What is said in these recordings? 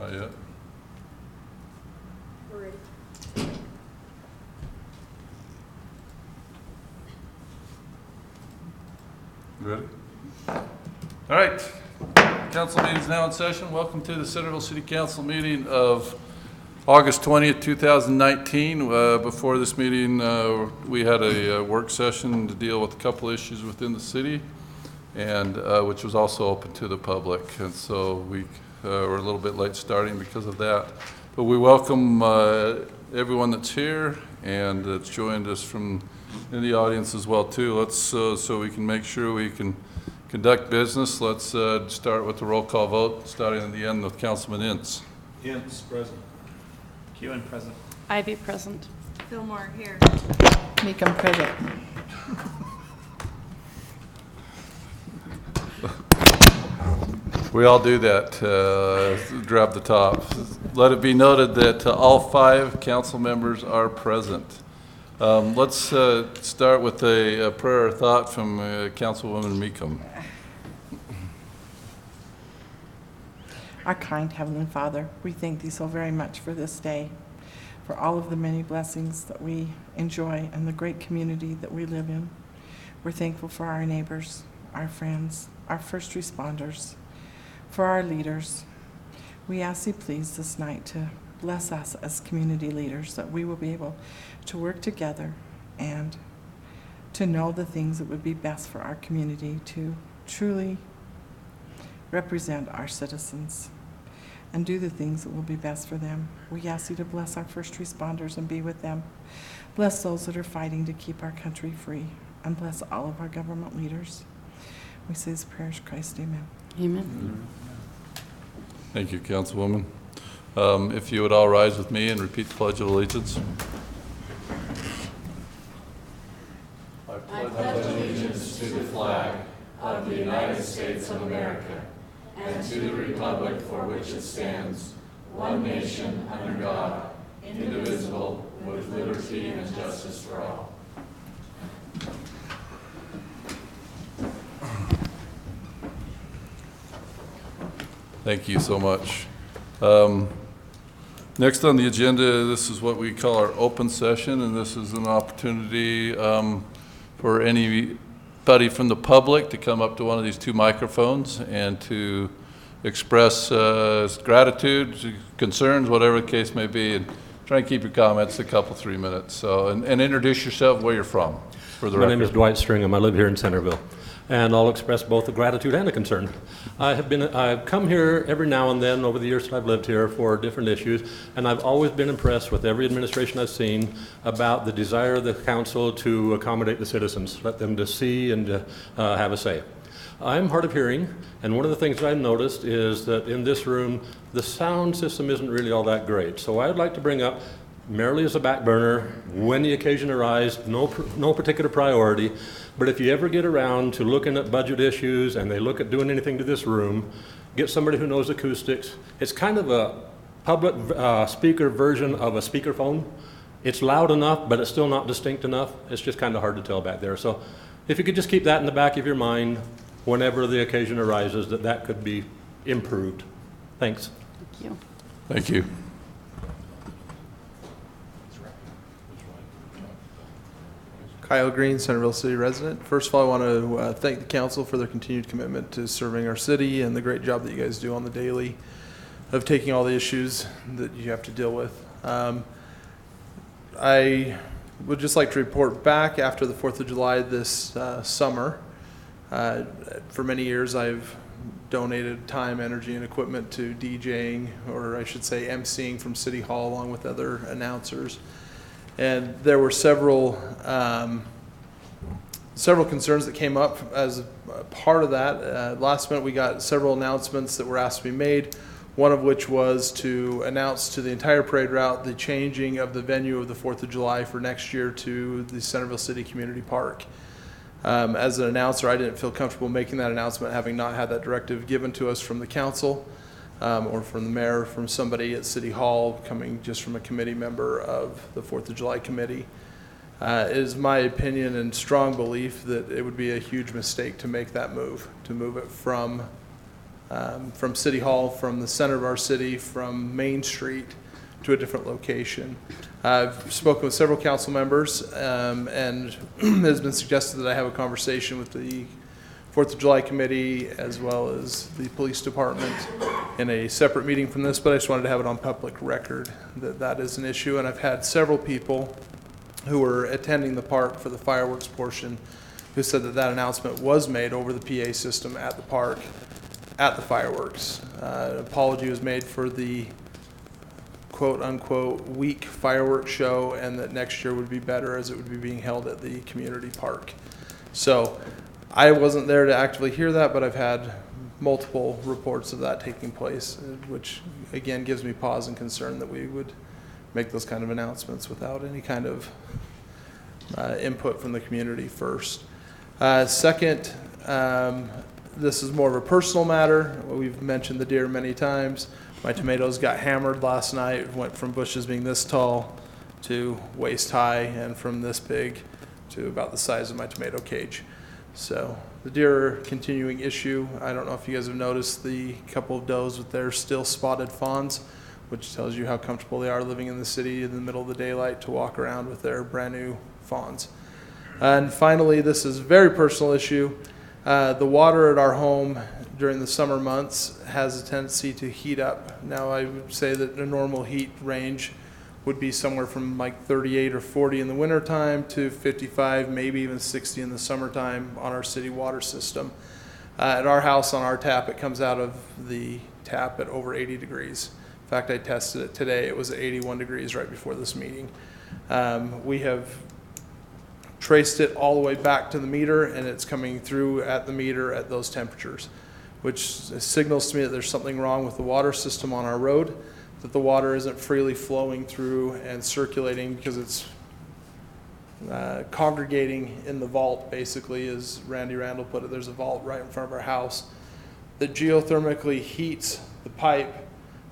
Not yet. We're ready. Ready? All right. Council meeting is now in session. Welcome to the Centerville City Council meeting of August 20th, 2019. Before this meeting, we had a work session to deal with a couple issues within the city, and which was also open to the public. And so we were a little bit late starting because of that. But we welcome everyone that's here and that's joined us from in the audience as well too. Let's so we can make sure we can conduct business. Let's start with the roll call vote, starting at the end with Councilman Ince. Ince, present. Kewen, present. Ivy, present. Fillmore, here. Meekum, present. We all do that, grab the top. Let it be noted that all 5 council members are present. Let's start with a prayer or thought from Councilwoman Meekum. Our kind Heavenly Father, we thank Thee so very much for this day, for all of the many blessings that we enjoy and the great community that we live in. We're thankful for our neighbors, our friends, our first responders, for our leaders. We ask Thee please this night to bless us as community leaders, that we will be able to work together and to know the things that would be best for our community, to truly represent our citizens and do the things that will be best for them. We ask Thee to bless our first responders and be with them. Bless those that are fighting to keep our country free, and bless all of our government leaders. We say these prayers, Christ, amen. Amen. Thank you, Councilwoman. If you would all rise with me and repeat the Pledge of Allegiance. I pledge allegiance to the flag of the United States of America and to the republic for which it stands, one nation under God, indivisible, with liberty and justice for all. Thank you so much. Next on the agenda, this is what we call our open session, and this is an opportunity for anybody from the public to come up to one of these 2 microphones and to express gratitude, concerns, whatever the case may be, and try and keep your comments a couple, 3 minutes. So, and introduce yourself, where you're from, for the record. My name is Dwight Stringham. I live here in Centerville, and I'll express both a gratitude and a concern. I've come here every now and then over the years that I've lived here for different issues, and I've always been impressed with every administration I've seen about the desire of the council to accommodate the citizens, let them to see and have a say. I'm hard of hearing, and one of the things that I've noticed is that in this room, the sound system isn't really all that great. So I'd like to bring up, merely as a back burner, when the occasion arises, no particular priority, but if you ever get around to looking at budget issues and they look at doing anything to this room, get somebody who knows acoustics. It's kind of a public speaker version of a speakerphone. It's loud enough, but it's still not distinct enough. It's just kind of hard to tell back there. So if you could just keep that in the back of your mind whenever the occasion arises, that could be improved. Thanks. Thank you. Thank you. Kyle Green, Centerville City resident. First of all, I want to thank the council for their continued commitment to serving our city and the great job that you guys do on the daily of taking all the issues that you have to deal with. I would just like to report back after the 4th of July this summer. For many years, I've donated time, energy, and equipment to DJing, or I should say emceeing from City Hall along with other announcers. And there were several concerns that came up as a part of that. Last minute, we got several announcements that were asked to be made, one of which was to announce to the entire parade route the changing of the venue of the 4th of July for next year to the Centerville City Community Park. As an announcer, I didn't feel comfortable making that announcement, having not had that directive given to us from the council. Or from the mayor, from somebody at City Hall, coming just from a committee member of the 4th of July committee. It is my opinion and strong belief that it would be a huge mistake to make that move, to move it from from City Hall, from the center of our city, from Main Street to a different location. I've spoken with several council members, and it has been suggested that I have a conversation with the 4th of July committee as well as the police department in a separate meeting from this, but I just wanted to have it on public record that that is an issue. And I've had several people who were attending the park for the fireworks portion who said that that announcement was made over the PA system at the park at the fireworks. An apology was made for the quote-unquote weak fireworks show, and that next year would be better as it would be being held at the community park. So I wasn't there to actively hear that, but I've had multiple reports of that taking place, which again gives me pause and concern that we would make those kind of announcements without any kind of input from the community first. Second, this is more of a personal matter. We've mentioned the deer many times. My tomatoes got hammered last night, went from bushes being this tall to waist high, and from this big to about the size of my tomato cage. So the deer are a continuing issue. I don't know if you guys have noticed the couple of does with their still spotted fawns, which tells you how comfortable they are living in the city in the middle of the daylight to walk around with their brand new fawns. And finally, this is a very personal issue. The water at our home during the summer months has a tendency to heat up. Now, I would say that a normal heat range would be somewhere from like 38 or 40 in the wintertime to 55, maybe even 60 in the summertime on our city water system. At our house, on our tap, it comes out of the tap at over 80 degrees. In fact, I tested it today. It was at 81 degrees right before this meeting. We have traced it all the way back to the meter, and it's coming through at the meter at those temperatures, which signals to me that there's something wrong with the water system on our road, that the water isn't freely flowing through and circulating because it's congregating in the vault, basically, as Randy Randall put it. There's a vault right in front of our house that geothermically heats the pipe.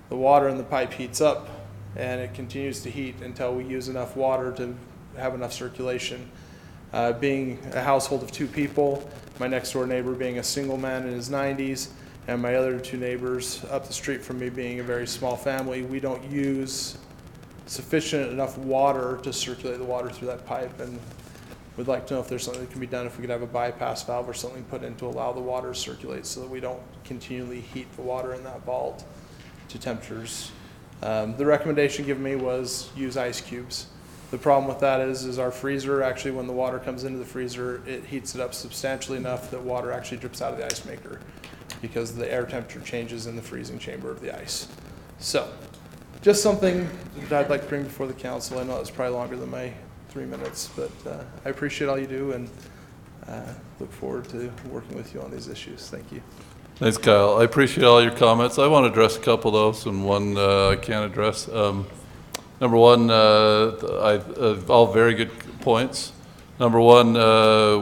The water in the pipe heats up, and it continues to heat until we use enough water to have enough circulation. Being a household of 2 people, my next door neighbor being a single man in his 90s, and my other 2 neighbors up the street from me being a very small family, we don't use sufficient enough water to circulate the water through that pipe. And we'd like to know if there's something that can be done, if we could have a bypass valve or something put in to allow the water to circulate so that we don't continually heat the water in that vault to temperatures. The recommendation given me was use ice cubes. The problem with that is our freezer, actually when the water comes into the freezer, it heats it up substantially enough that water actually drips out of the ice maker because the air temperature changes in the freezing chamber of the ice. So, just something that I'd like to bring before the council. I know it's probably longer than my 3 minutes, but I appreciate all you do and look forward to working with you on these issues. Thank you. Thanks, Kyle. I appreciate all your comments. I want to address a couple of those, and one I can't address. Number one, all very good points. Number one,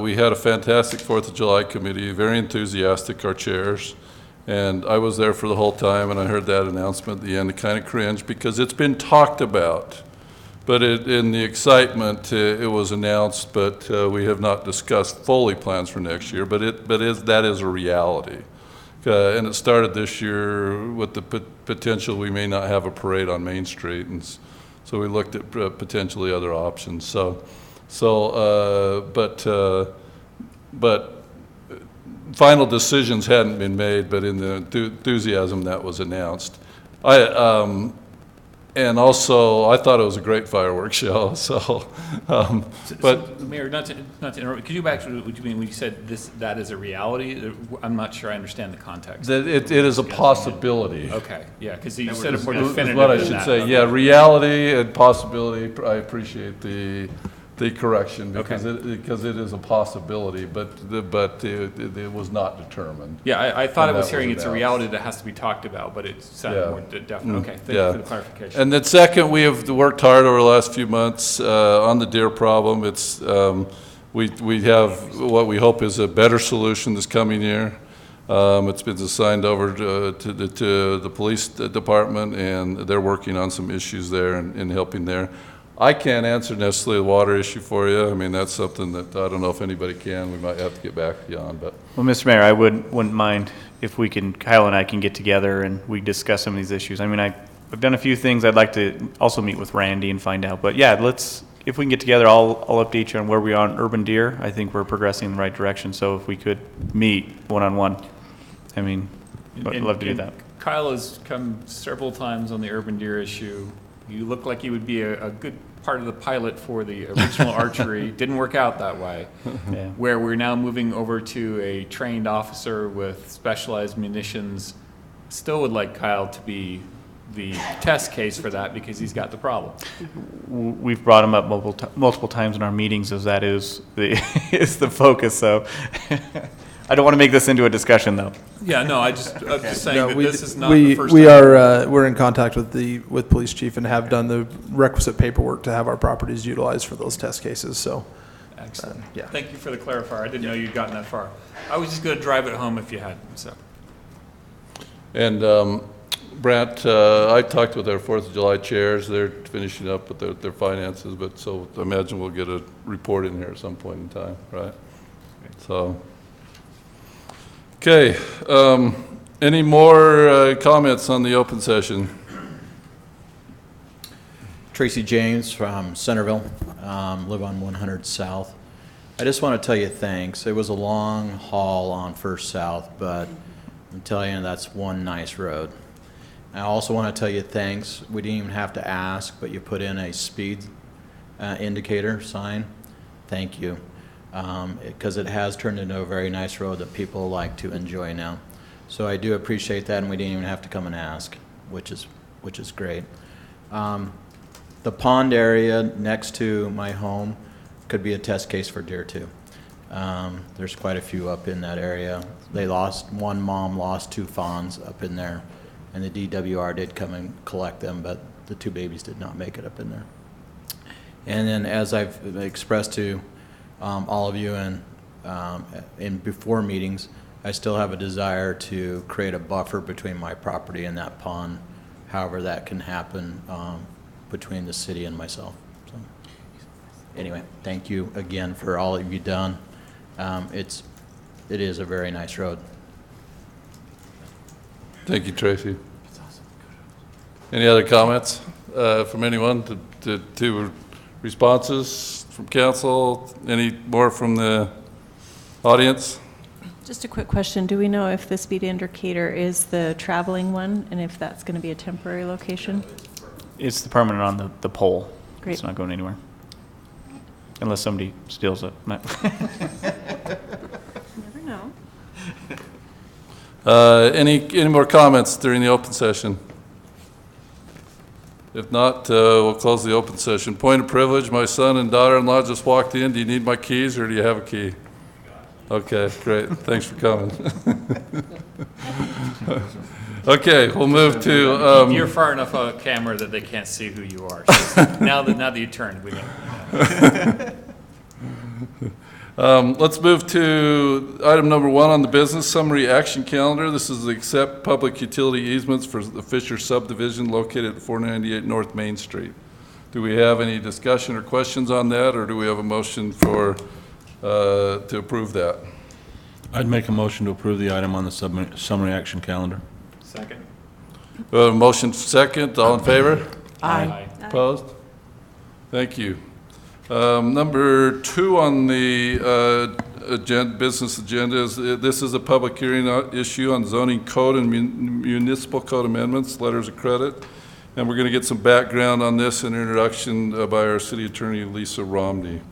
we had a fantastic 4th of July committee, very enthusiastic, our chairs. And I was there for the whole time, and I heard that announcement at the end. I kind of cringed because it's been talked about. But in the excitement, it was announced, but we have not discussed fully plans for next year. But that is a reality. And it started this year with the potential we may not have a parade on Main Street. And so we looked at potentially other options. But final decisions hadn't been made, but in the enthusiasm that was announced. And also, I thought it was a great fireworks show, but. Mayor, not to interrupt, could you back to what you mean when you said that is a reality? I'm not sure I understand the context. It is a possibility. Okay, yeah, because you said it more Is definitive what I than should that. say. Okay. Yeah, reality and possibility. I appreciate the correction because it is a possibility, but it was not determined. Yeah, I thought I And was that hearing was it's a announced. reality that has to be talked about, but it sounded more definite. Okay, thank you for the clarification. And then second, we have worked hard over the last few months on the deer problem. It's we have what we hope is a better solution this coming year. It's been assigned over to the police department, and they're working on some issues there and helping there. I can't answer necessarily the water issue for you. I mean, that's something that I don't know if anybody can. We might have to get back to you on, but. Well, Mr. Mayor, I wouldn't mind if we can, Kyle and I can get together and we discuss some of these issues. I mean, I've done a few things. I'd like to also meet with Randy and find out. But yeah, if we can get together, I'll update you on where we are on urban deer. I think we're progressing in the right direction. So if we could meet one-on-one, I mean, I'd love to do that. Kyle has come several times on the urban deer issue. You look like you would be a good part of the pilot for the original archery. Didn't work out that way. Yeah. Where we're now moving over to a trained officer with specialized munitions. Still would like Kyle to be the test case for that because he's got the problem. We've brought him up multiple times in our meetings as that is the focus. So I don't want to make this into a discussion, though. Yeah, no, I'm just saying No, that we- this is not we- the first We time. are, we're in contact with police chief and have done the requisite paperwork to have our properties utilized for those test cases, so. Excellent. yeah. Thank you for the clarifier. I didn't know you'd gotten that far. I was just going to drive it home if you hadn't, so. And Brant, I talked with our 4th of July chairs. They're finishing up with their finances, but so I imagine we'll get a report in here at some point in time, right? So, okay. Any more comments on the open session? Tracy James from Centerville, live on 100 South. I just want to tell you thanks. It was a long haul on First South, but I'm telling you, that's one nice road. I also want to tell you thanks. We didn't even have to ask, but you put in a speed indicator sign. Thank you. Because it has turned into a very nice road that people like to enjoy now. So I do appreciate that, and we didn't even have to come and ask, which is great. The pond area next to my home could be a test case for deer too. There's quite a few up in that area. One mom lost 2 fawns up in there, and the DWR did come and collect them, but the 2 babies did not make it up in there. And then, as I've expressed to all of you in before meetings, I still have a desire to create a buffer between my property and that pond, however that can happen between the city and myself. So, anyway, thank you again for all that you've done. It is a very nice road. Thank you, Tracy. Any other comments from anyone to responses from council? Any more from the audience? Just a quick question. Do we know if the speed indicator is the traveling one and if that's going to be a temporary location? It's the permanent on the pole. Great. It's not going anywhere. Unless somebody steals it. Never know. Any more comments during the open session? If not, we'll close the open session. Point of privilege, my son and daughter-in-law just walked in. Do you need my keys or do you have a key? Okay, great. Thanks for coming. Okay, we'll move to... You're far enough on camera that they can't see who you are. So now that you turned, we know. Let's move to item number 1 on the business summary action calendar. This is accept public utility easements for the Fisher subdivision located at 498 North Main Street. Do we have any discussion or questions on that, or do we have a motion for to approve that? I'd make a motion to approve the item on the summary action calendar. Second. We have a motion second. All in favor? Aye. Opposed? Thank you. Number 2 on the business agenda is, this is a public hearing issue on zoning code and municipal code amendments, letters of credit. And we're going to get some background on this and introduction by our city attorney, Lisa Romney.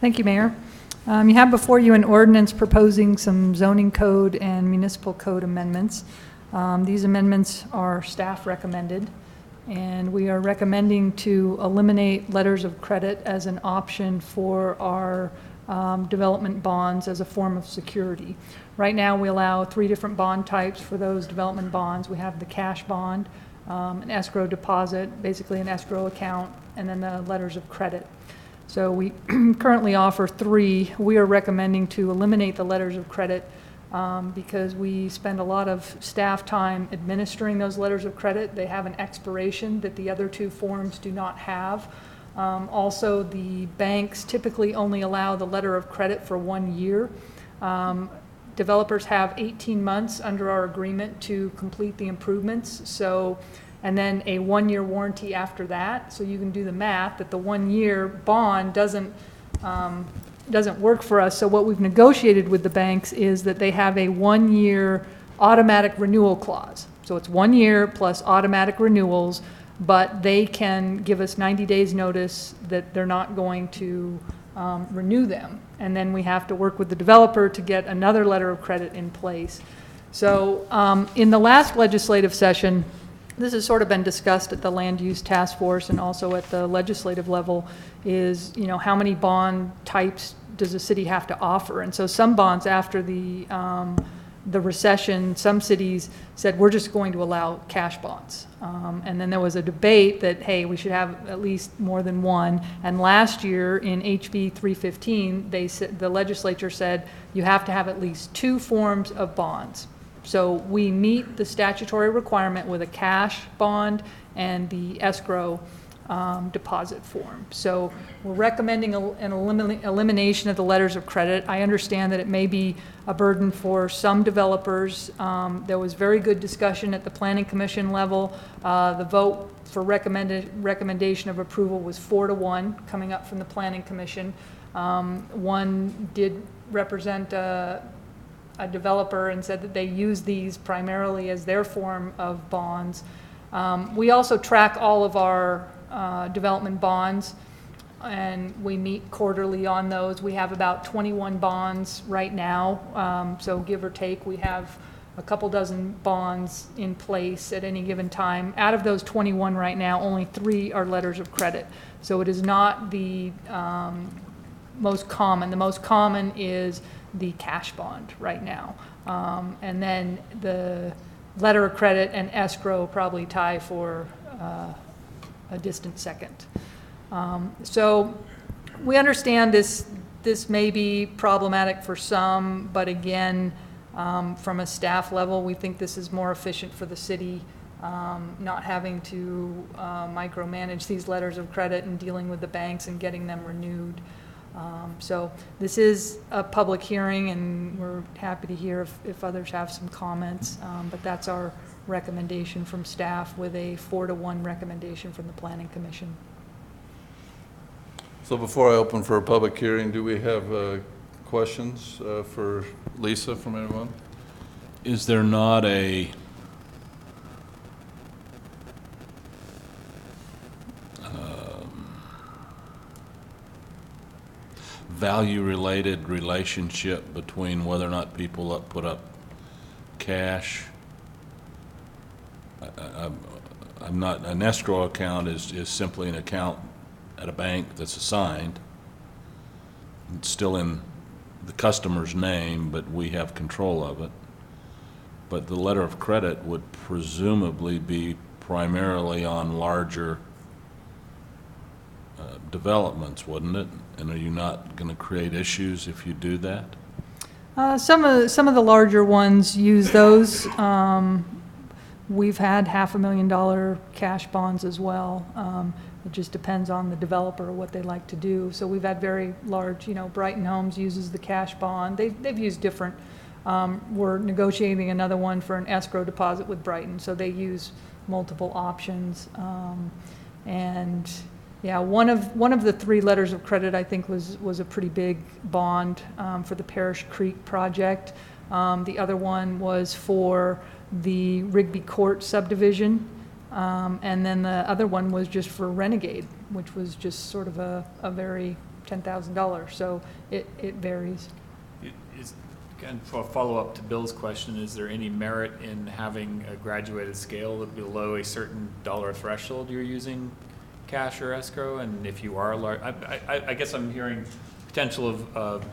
Thank you, Mayor. You have before you an ordinance proposing some zoning code and municipal code amendments. These amendments are staff recommended, and we are recommending to eliminate letters of credit as an option for our development bonds as a form of security. Right now, we allow 3 different bond types for those development bonds. We have the cash bond, an escrow deposit, basically an escrow account, and then the letters of credit. So we currently offer 3. We are recommending to eliminate the letters of credit because we spend a lot of staff time administering those letters of credit. They have an expiration that the other 2 forms do not have. Also, the banks typically only allow the letter of credit for 1 year. Developers have 18 months under our agreement to complete the improvements, so, and then a 1-year warranty after that. So you can do the math that the 1-year bond doesn't work for us. So what we've negotiated with the banks is that they have a 1-year automatic renewal clause. So it's 1 year plus automatic renewals, but they can give us 90 days notice that they're not going to renew them. And then we have to work with the developer to get another letter of credit in place. So in the last legislative session, this has sort of been discussed at the land use task force and also at the legislative level, is, you know, how many bond types does a city have to offer? And so some bonds after the recession, some cities said, we're just going to allow cash bonds. And then there was a debate that, hey, we should have at least more than one. And last year in HB 315, the legislature said you have to have at least 2 forms of bonds. So we meet the statutory requirement with a cash bond and the escrow deposit form. So we're recommending an elimination of the letters of credit. I understand that it may be a burden for some developers. There was very good discussion at the Planning Commission level. The vote for recommendation of approval was 4-1 coming up from the Planning Commission. One did represent a developer and said that they use these primarily as their form of bonds. We also track all of our development bonds, and we meet quarterly on those. We have about 21 bonds right now, so give or take, we have a couple dozen bonds in place at any given time. Out of those 21 right now, only 3 are letters of credit. So it is not the most common. The most common is the cash bond right now. And then the letter of credit and escrow probably tie for a distant second. So we understand this may be problematic for some, but again, from a staff level, we think this is more efficient for the city, not having to micromanage these letters of credit and dealing with the banks and getting them renewed. So this is a public hearing, and we're happy to hear if others have some comments, but that's our recommendation from staff with a 4-1 recommendation from the Planning Commission. So before I open for a public hearing, do we have questions for Lisa from anyone? Is there not a value-related relationship between whether or not people put up cash? I'm not, an escrow account is simply an account at a bank that's assigned. It's still in the customer's name, but we have control of it. But the letter of credit would presumably be primarily on larger developments, wouldn't it? And are you not going to create issues if you do that? Some of the larger ones use those. We've had $500,000 cash bonds as well. It just depends on the developer, what they like to do. So we've had very large, you know, Brighton Homes uses the cash bond. They've used different. We're negotiating another one for an escrow deposit with Brighton, so they use multiple options. And yeah, one of the 3 letters of credit I think was a pretty big bond for the Parish Creek project. The other one was for the Rigby Court subdivision, and then the other one was just for Renegade, which was just sort of a very $10,000. So it varies. And for a follow-up to Bill's question, is there any merit in having a graduated scale that below a certain dollar threshold you're using cash or escrow? And if you are large, I guess I'm hearing potential of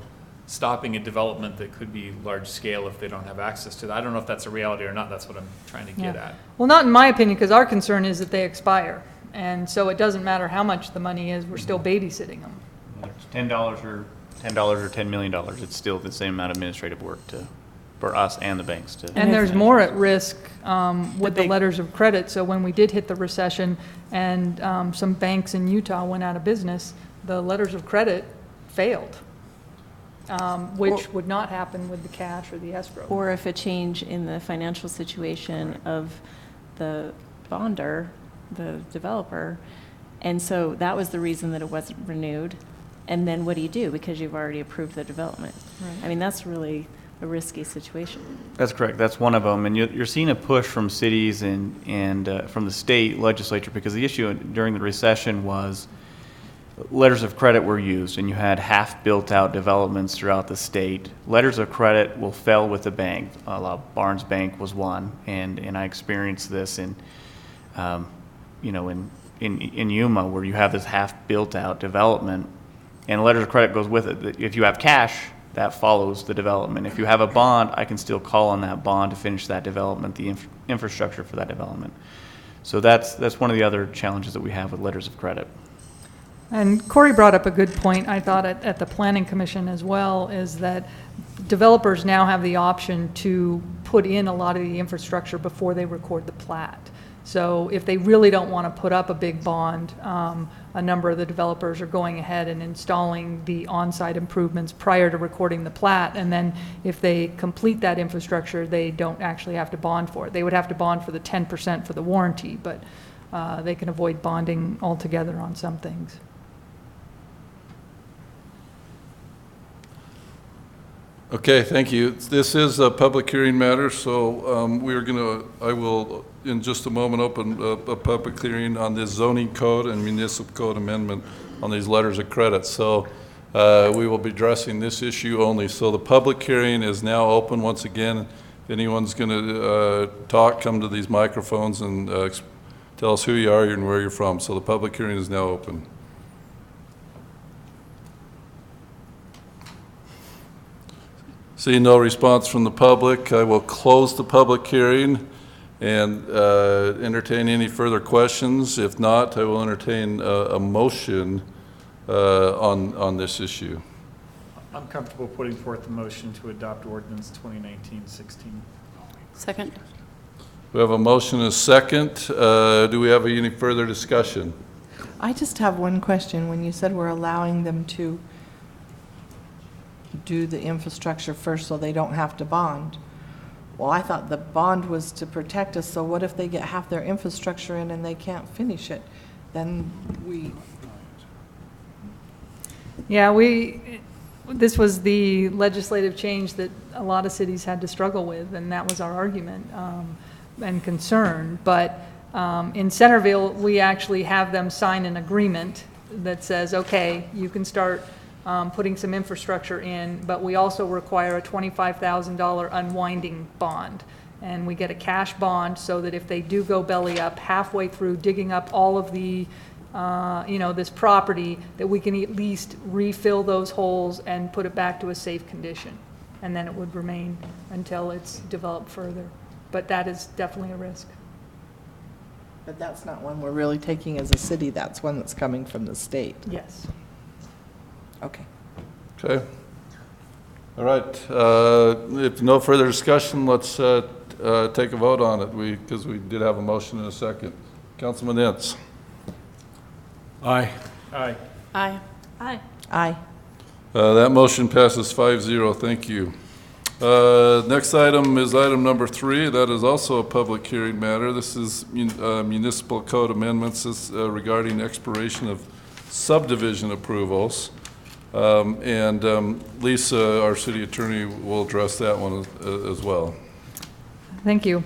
stopping a development that could be large scale if they don't have access to that. I don't know if that's a reality or not. That's what I'm trying to get at. Well, not in my opinion, because our concern is that they expire. And so it doesn't matter how much the money is, we're still babysitting them. Whether it's $10 or $10 million, it's still the same amount of administrative work to for us and the banks to. And there's more at risk with the big- letters of credit. So when we did hit the recession and some banks in Utah went out of business, the letters of credit failed, which would not happen with the cash or the escrow. Or if a change in the financial situation of the bonder, the developer. And so that was the reason that it wasn't renewed. And then what do you do? Because you've already approved the development. I mean, that's really a risky situation. That's correct. That's one of them. And you're seeing a push from cities and from the state legislature, because the issue during the recession was letters of credit were used, and you had half built out developments throughout the state. Letters of credit will fail with the bank. Barnes Bank was one, and I experienced this in Yuma, where you have this half built out development, and letters of credit goes with it. If you have cash, that follows the development. If you have a bond, I can still call on that bond to finish that development, the infrastructure for that development. So that's one of the other challenges that we have with letters of credit. And Corey brought up a good point, I thought, at the Planning Commission as well, is that developers now have the option to put in a lot of the infrastructure before they record the plat. So if they really don't want to put up a big bond, a number of the developers are going ahead and installing the on-site improvements prior to recording the plat. And then if they complete that infrastructure, they don't actually have to bond for it. They would have to bond for the 10% for the warranty, but they can avoid bonding altogether on some things. Okay, thank you. This is a public hearing matter, so I will, in just a moment, open a public hearing on this zoning code and municipal code amendment on these letters of credit. So we will be addressing this issue only. So the public hearing is now open once again. If anyone's going to talk, come to these microphones and tell us who you are and where you're from. So the public hearing is now open. Seeing no response from the public, I will close the public hearing and entertain any further questions. If not, I will entertain a motion on this issue. I'm comfortable putting forth the motion to adopt ordinance 2019-16. Second. We have a motion and a second. Do we have any further discussion? I just have one question. When you said we're allowing them to do the infrastructure first so they don't have to bond, well, I thought the bond was to protect us, so what if they get half their infrastructure in and they can't finish it? Then This was the legislative change that a lot of cities had to struggle with, and that was our argument and concern. But in Centerville, we actually have them sign an agreement that says, okay, you can start putting some infrastructure in, but we also require a $25,000 unwinding bond. And we get a cash bond so that if they do go belly up halfway through digging up all of the this property, that we can at least refill those holes and put it back to a safe condition. And then it would remain until it's developed further. But that is definitely a risk. but that's not one we're really taking as a city. That's one that's coming from the state. Yes. Okay. Okay. All right. If no further discussion, let's take a vote on it. Because we did have a motion in a second. Councilman Ince. Aye. Aye. Aye. Aye. Aye. That motion passes 5-0. Thank you. Next item is item number 3. That is also a public hearing matter. This is municipal code amendments regarding expiration of subdivision approvals. Lisa, our city attorney, will address that one as well. Thank you.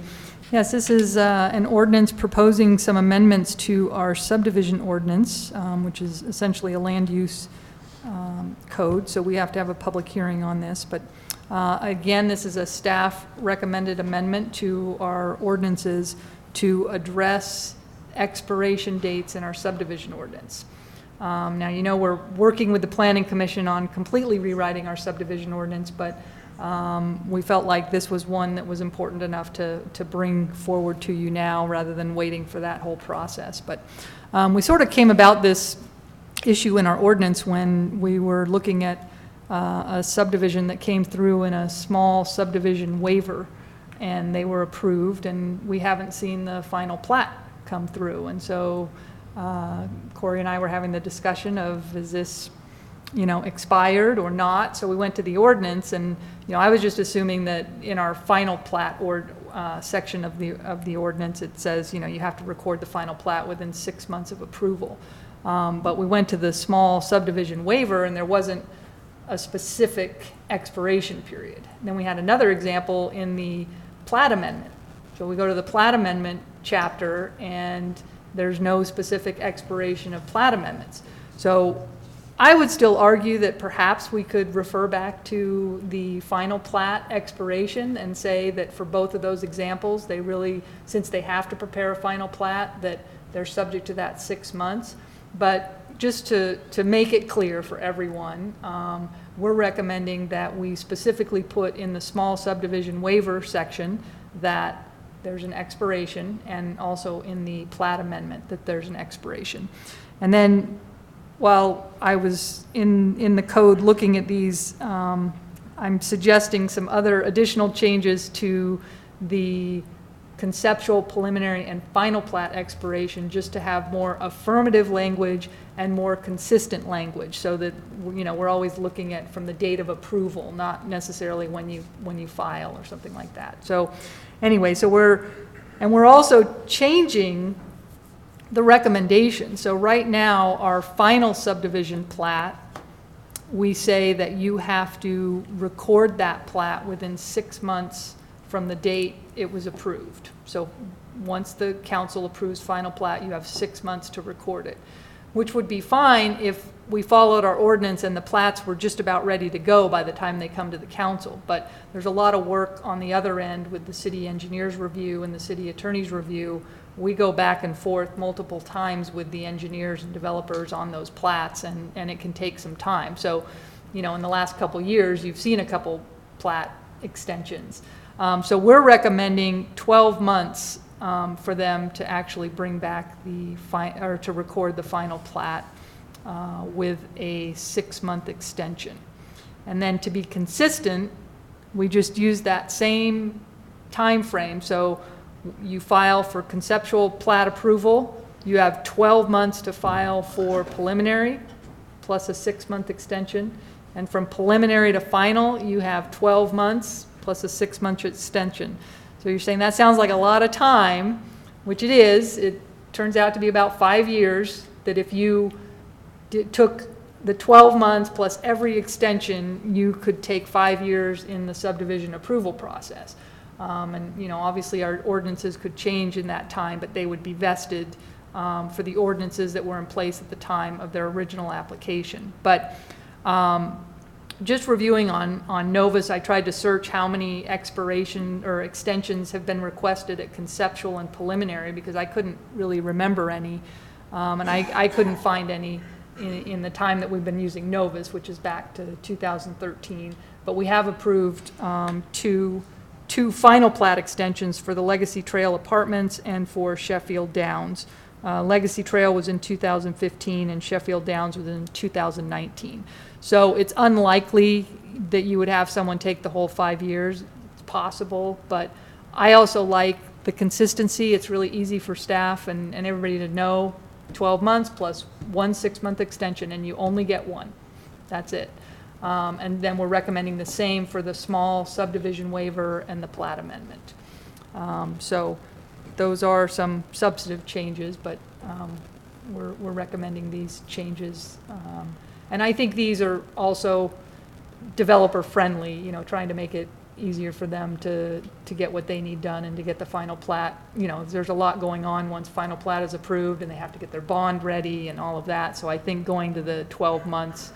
Yes, this is an ordinance proposing some amendments to our subdivision ordinance, which is essentially a land use code, so we have to have a public hearing on this. But again, this is a staff recommended amendment to our ordinances to address expiration dates in our subdivision ordinance. Now, you know, we're working with the Planning Commission on completely rewriting our subdivision ordinance, but we felt like this was one that was important enough to bring forward to you now rather than waiting for that whole process. But we sort of came about this issue in our ordinance when we were looking at a subdivision that came through in a small subdivision waiver, and they were approved, and we haven't seen the final plat come through. And so Corey and I were having the discussion of, is this, expired or not? So we went to the ordinance, and, I was just assuming that in our final plat or section of the ordinance, it says, you have to record the final plat within 6 months of approval. But we went to the small subdivision waiver, and there wasn't a specific expiration period. And then we had another example in the plat amendment. So we go to the plat amendment chapter, and there's no specific expiration of plat amendments. So I would still argue that perhaps we could refer back to the final plat expiration and say that for both of those examples, they really, since they have to prepare a final plat, that they're subject to that 6 months. But just to make it clear for everyone, we're recommending that we specifically put in the small subdivision waiver section that there's an expiration, and also in the plat amendment that there's an expiration. And then while I was in the code looking at these, I'm suggesting some other additional changes to the conceptual, preliminary, and final plat expiration, just to have more affirmative language and more consistent language, so that we're always looking at from the date of approval, not necessarily when you file or something like that. So anyway, we're also changing the recommendation. So right now, our final subdivision plat, we say that you have to record that plat within 6 months from the date it was approved. So once the council approves final plat, you have 6 months to record it, which would be fine if we followed our ordinance and the plats were just about ready to go by the time they come to the council. But there's a lot of work on the other end with the city engineer's review and the city attorney's review. We go back and forth multiple times with the engineers and developers on those plats, and it can take some time. So, in the last couple years, you've seen a couple plat extensions. So we're recommending 12 months for them to actually bring back or to record the final plat with a 6-month extension. And then to be consistent, we just use that same time frame. So you file for conceptual plat approval, you have 12 months to file for preliminary, plus a 6-month extension. And from preliminary to final, you have 12 months, plus a 6-month extension. So you're saying that sounds like a lot of time, which it is. It turns out to be about 5 years, that if you took the 12 months plus every extension, you could take 5 years in the subdivision approval process. And obviously our ordinances could change in that time, but they would be vested for the ordinances that were in place at the time of their original application. But just reviewing on Novus, I tried to search how many expiration or extensions have been requested at conceptual and preliminary, because I couldn't really remember any, and I couldn't find any in the time that we've been using Novus, which is back to 2013. But we have approved two final plat extensions for the Legacy Trail Apartments and for Sheffield Downs. Legacy Trail was in 2015 and Sheffield Downs was in 2019. So it's unlikely that you would have someone take the whole 5 years. It's possible, but I also like the consistency. It's really easy for staff and everybody to know 12 months plus 1 6-month extension, and you only get one. That's it. And then we're recommending the same for the small subdivision waiver and the plat amendment. So those are some substantive changes, but we're recommending these changes. And I think these are also developer friendly, trying to make it easier for them to get what they need done and to get the final plat. There's a lot going on once final plat is approved, and they have to get their bond ready and all of that. So I think going to the 12 months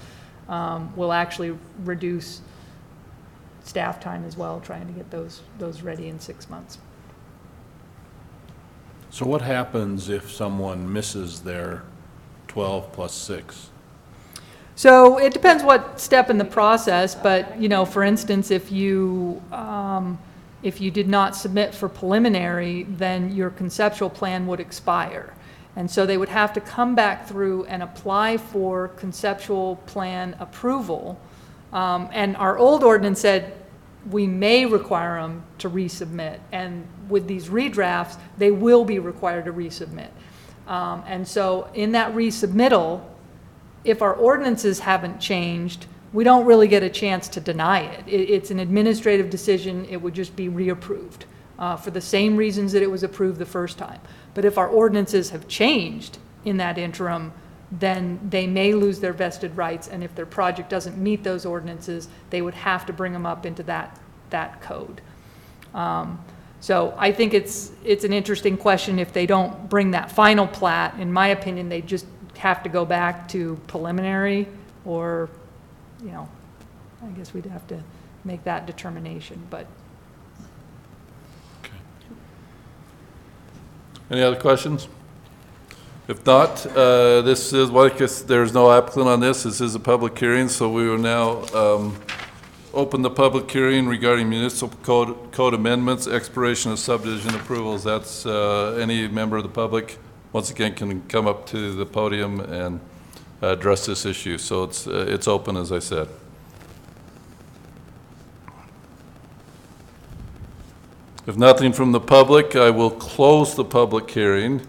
will actually reduce staff time as well, trying to get those ready in 6 months. So what happens if someone misses their 12 plus 6? So it depends what step in the process, but for instance, if you did not submit for preliminary, then your conceptual plan would expire. And so they would have to come back through and apply for conceptual plan approval And our old ordinance said we may require them to resubmit. And with these redrafts, they will be required to resubmit. And so in that resubmittal, if our ordinances haven't changed, we don't really get a chance to deny it. It's an administrative decision. It would just be reapproved for the same reasons that it was approved the first time. But if our ordinances have changed in that interim, then they may lose their vested rights. And if their project doesn't meet those ordinances, they would have to bring them up into that code. So I think it's an interesting question. If they don't bring that final plat, in my opinion, they just have to go back to preliminary, or, you know, I guess we'd have to make that determination, but. Any other questions? If not, this is, well, I guess there's no applicant on this. This is a public hearing, so we will now open the public hearing regarding municipal code amendments, expiration of subdivision approvals. That's any member of the public, once again, can come up to the podium and address this issue. So it's open, as I said. If nothing from the public, I will close the public hearing,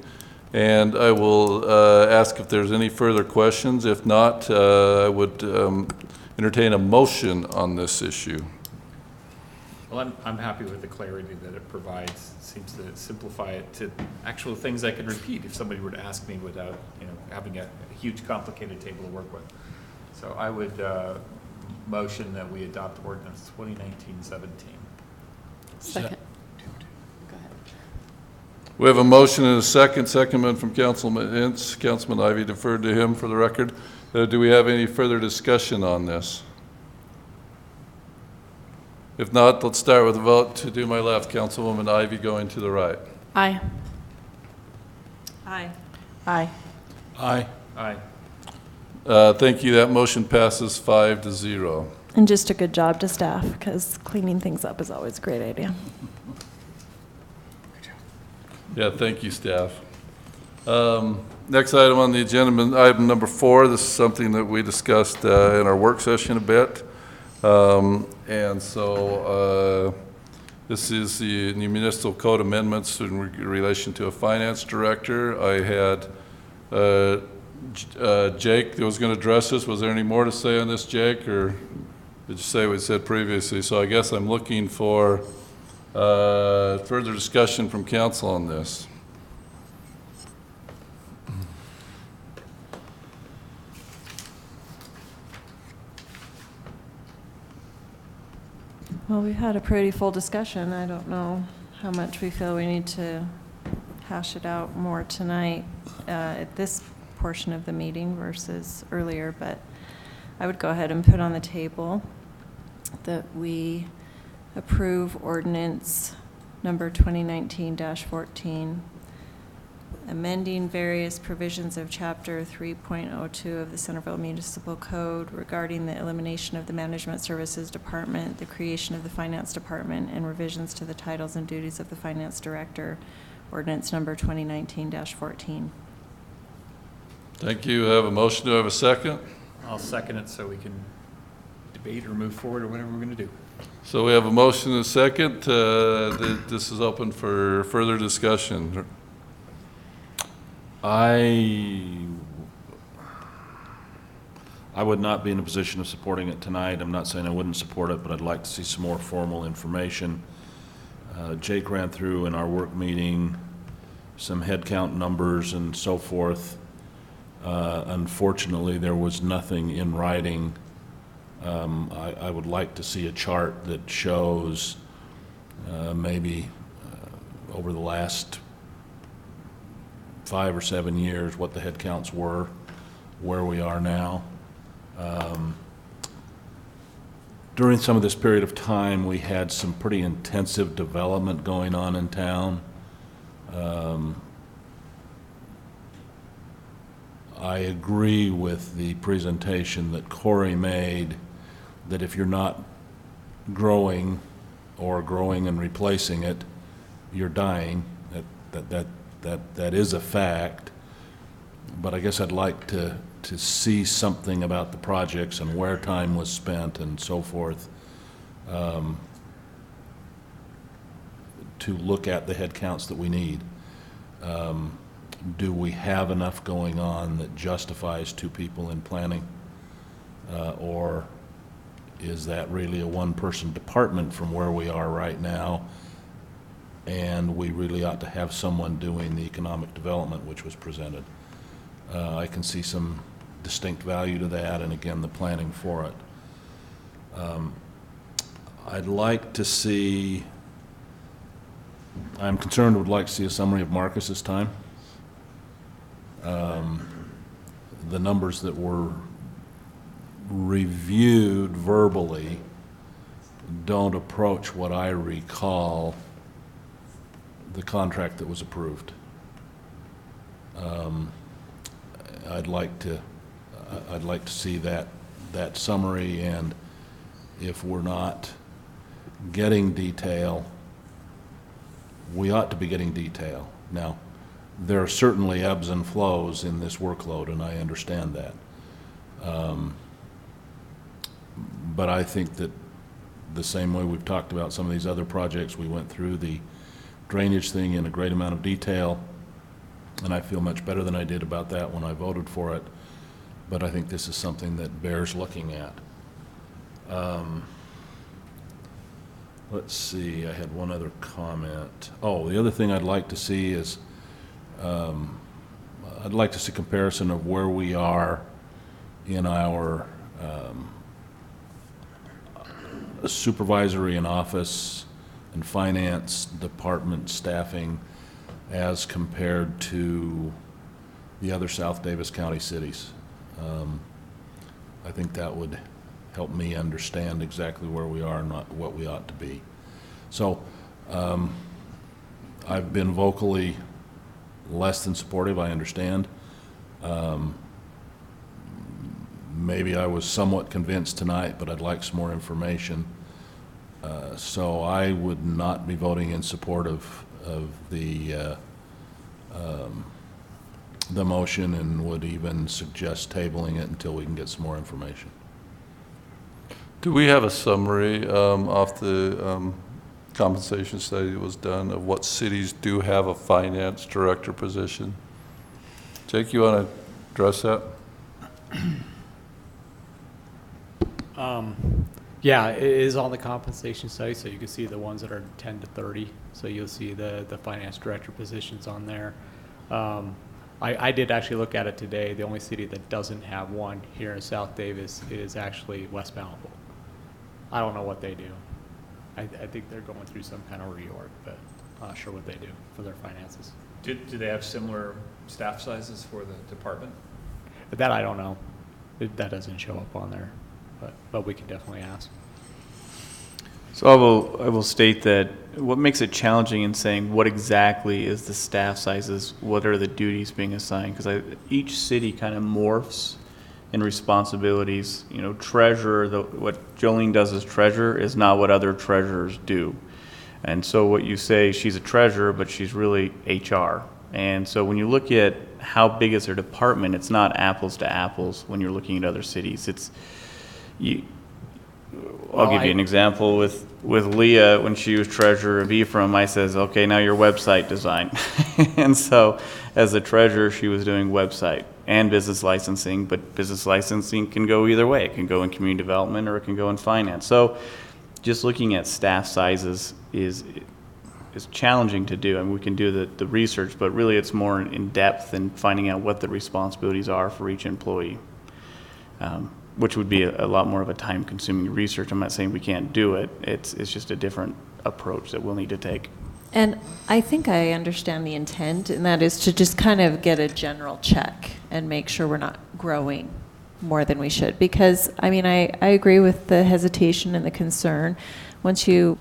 and I will ask if there's any further questions. If not, I would entertain a motion on this issue. Well, I'm happy with the clarity that it provides. It seems to simplify it to actual things I can repeat if somebody were to ask me without, you know, having a huge complicated table to work with. So I would motion that we adopt ordinance 2019-17. Second. We have a motion and a secondment from Councilman Ince. Councilman Ivy deferred to him for the record. Do we have any further discussion on this? If not, let's start with a vote. To do my left, Councilwoman Ivy going to the right. Aye. Aye. Aye. Aye. Aye. Thank you. That motion passes 5-0. And just a good job to staff, because cleaning things up is always a great idea. Yeah, thank you, staff. Next item on the agenda, item number 4. This is something that we discussed in our work session a bit. And so this is the new municipal code amendments in relation to a finance director. I had Jake that was going to address this. Was there any more to say on this, Jake, or did you say what we said previously? So I guess I'm looking for further discussion from council on this. Well, we've had a pretty full discussion. I don't know how much we feel we need to hash it out more tonight at this portion of the meeting versus earlier, but I would go ahead and put on the table that we approve ordinance number 2019-14, amending various provisions of Chapter 3.02 of the Centerville Municipal Code regarding the elimination of the Management Services Department, the creation of the Finance Department, and revisions to the titles and duties of the Finance Director, ordinance number 2019-14. Thank you. I have a motion. Do I have a second? I'll second it so we can debate or move forward or whatever we're going to do. So we have a motion and a second. This is open for further discussion. I would not be in a position of supporting it tonight. I'm not saying I wouldn't support it, but I'd like to see some more formal information. Jake ran through in our work meeting some headcount numbers and so forth. Unfortunately, there was nothing in writing. I would like to see a chart that shows maybe over the last 5 or 7 years what the headcounts were, where we are now. During some of this period of time, we had some pretty intensive development going on in town. I agree with the presentation that Corey made, that if you're not growing or growing and replacing it, you're dying. That is a fact. but I guess I'd like to see something about the projects and where time was spent and so forth, to look at the head counts that we need. Do we have enough going on that justifies 2 people in planning? Or is that really a one-person department from where we are right now? And we really ought to have someone doing the economic development, which was presented. I can see some distinct value to that, and again, the planning for it. I'd like to see, I'm concerned, would like to see a summary of Marcus's time. The numbers that were reviewed verbally don't approach what I recall the contract that was approved. I'd like to see that summary, and if we're not getting detail, we ought to be getting detail. Now, there are certainly ebbs and flows in this workload, and I understand that. But I think that the same way we've talked about some of these other projects, we went through the drainage thing in a great amount of detail, and I feel much better than I did about that when I voted for it. But I think this is something that bears looking at. Let's see, I had one other comment. Oh, the other thing I'd like to see is, I'd like to see a comparison of where we are in our supervisory and office and finance department staffing as compared to the other South Davis County cities. I think that would help me understand exactly where we are and not what we ought to be. So I've been vocally less than supportive, I understand. Maybe I was somewhat convinced tonight, but I'd like some more information. So I would not be voting in support of the motion, and would even suggest tabling it until we can get some more information. Do we have a summary off the compensation study that was done of what cities do have a finance director position? Jake, you want to address that? Yeah, it is on the compensation study, so you can see the ones that are 10 to 30. So you'll see the finance director positions on there. I did actually look at it today. The only city that doesn't have one here in South Davis is actually West Bountiful. I don't know what they do. I think they're going through some kind of reorg, but I'm not sure what they do for their finances. Do they have similar staff sizes for the department? But that I don't know. That doesn't show up on there, but we can definitely ask. So I will state that what makes it challenging in saying what exactly is the staff sizes, what are the duties being assigned, because each city kind of morphs in responsibilities. You know, treasurer, what Jolene does as treasurer is not what other treasurers do. And so what you say, she's a treasurer, but she's really HR. And so when you look at how big is their department, it's not apples to apples when you're looking at other cities. I'll give you an example with Leah. When she was treasurer of Ephraim, I says, okay, now your website design. And so as a treasurer, she was doing website and business licensing, but business licensing can go either way. It can go in community development or it can go in finance. So just looking at staff sizes is challenging to do. I mean, we can do the research, but really it's more in depth and finding out what the responsibilities are for each employee. Which would be a lot more of a time-consuming research. I'm not saying we can't do it. It's just a different approach that we'll need to take. And I think I understand the intent, and that is to just kind of get a general check and make sure we're not growing more than we should. Because, I mean, I agree with the hesitation and the concern. Once you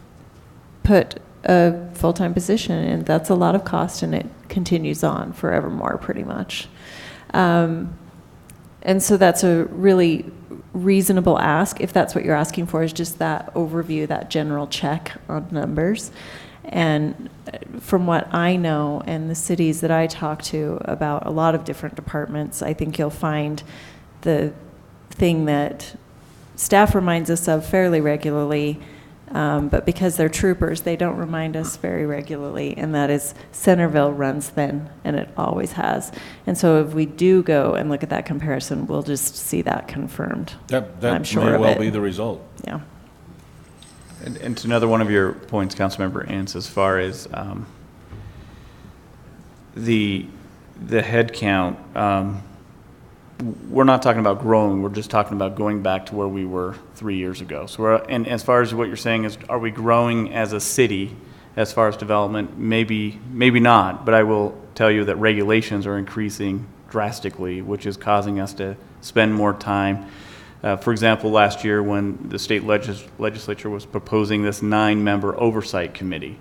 put a full-time position in, that's a lot of cost, and it continues on forevermore, pretty much. And so that's a really reasonable ask, if that's what you're asking for, is just that overview, that general check on numbers. And from what I know and the cities that I talk to about a lot of different departments, I think you'll find the thing that staff reminds us of fairly regularly, but because they're troopers, they don't remind us very regularly, and that is Centerville runs thin, and it always has. And so if we do go and look at that comparison, we'll just see that confirmed. That I'm sure may of well it. be the result. Yeah. And to another one of your points, Councilmember Ince, as far as the head count, we're not talking about growing, we're just talking about going back to where we were 3 years ago. So and as far as what you're saying is, are we growing as a city as far as development? Maybe not, but I will tell you that regulations are increasing drastically, which is causing us to spend more time. For example, last year when the state legislature was proposing this 9-member oversight committee,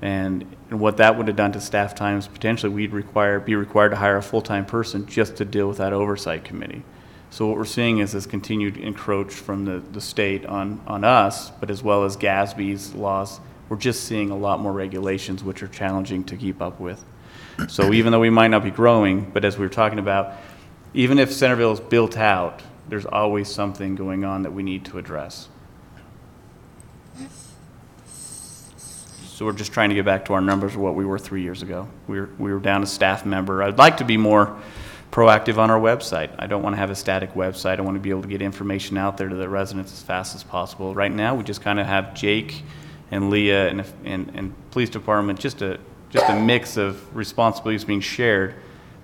and what that would have done to staff times, potentially we'd be required to hire a full-time person just to deal with that oversight committee. So what we're seeing is this continued encroach from the state on us, but as well as GASB's laws. We're just seeing a lot more regulations which are challenging to keep up with. So even though we might not be growing, but as we were talking about, even if Centerville is built out, there's always something going on that we need to address. So we're just trying to get back to our numbers of what we were 3 years ago. We were down a staff member. I'd like to be more proactive on our website. I don't want to have a static website. I want to be able to get information out there to the residents as fast as possible. Right now, we just kind of have Jake and Leah and police department, just a mix of responsibilities being shared,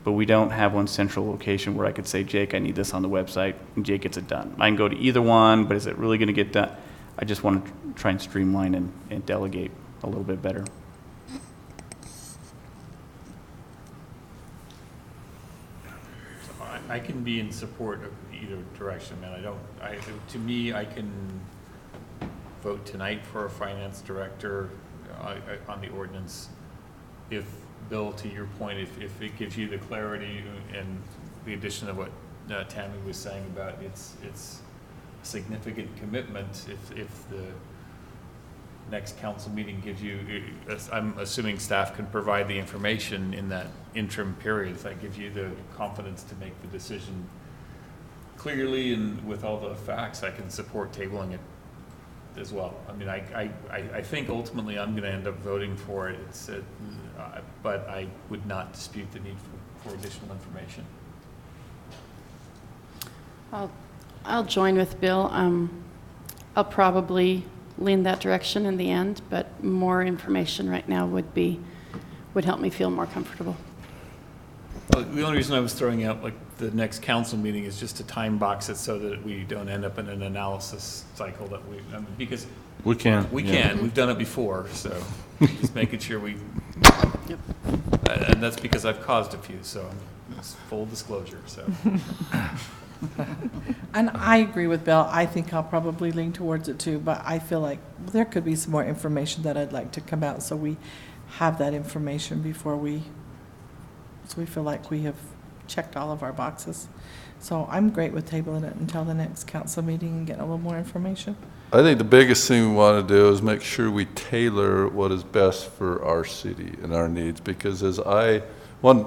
but we don't have one central location where I could say, Jake, I need this on the website, and Jake gets it done. I can go to either one, but is it really going to get done? I just want to try and streamline and delegate a little bit better. I can be in support of either direction, man. To me, I can vote tonight for a finance director on the ordinance. If, Bill, to your point, if it gives you the clarity and the addition of what Tammy was saying about it's a significant commitment, if the next council meeting gives you, I'm assuming staff can provide the information in that interim period, if that gives you the confidence to make the decision clearly and with all the facts, I can support tabling it as well. I mean, I think ultimately I'm going to end up voting for it, but I would not dispute the need for additional information. I'll join with Bill. I'll probably lean that direction in the end, but more information right now would help me feel more comfortable. Well, the only reason I was throwing out like the next council meeting is just to time box it so that we don't end up in an analysis cycle that because We can. we've done it before, so just making sure we, Yep. and that's because I've caused a few, so it's full disclosure, so. And I agree with Bill. I think I'll probably lean towards it too, but I feel like there could be some more information that I'd like to come out, so we have that information before so we feel like we have checked all of our boxes. So I'm great with tabling it until the next council meeting and getting a little more information. I think the biggest thing we want to do is make sure we tailor what is best for our city and our needs, because one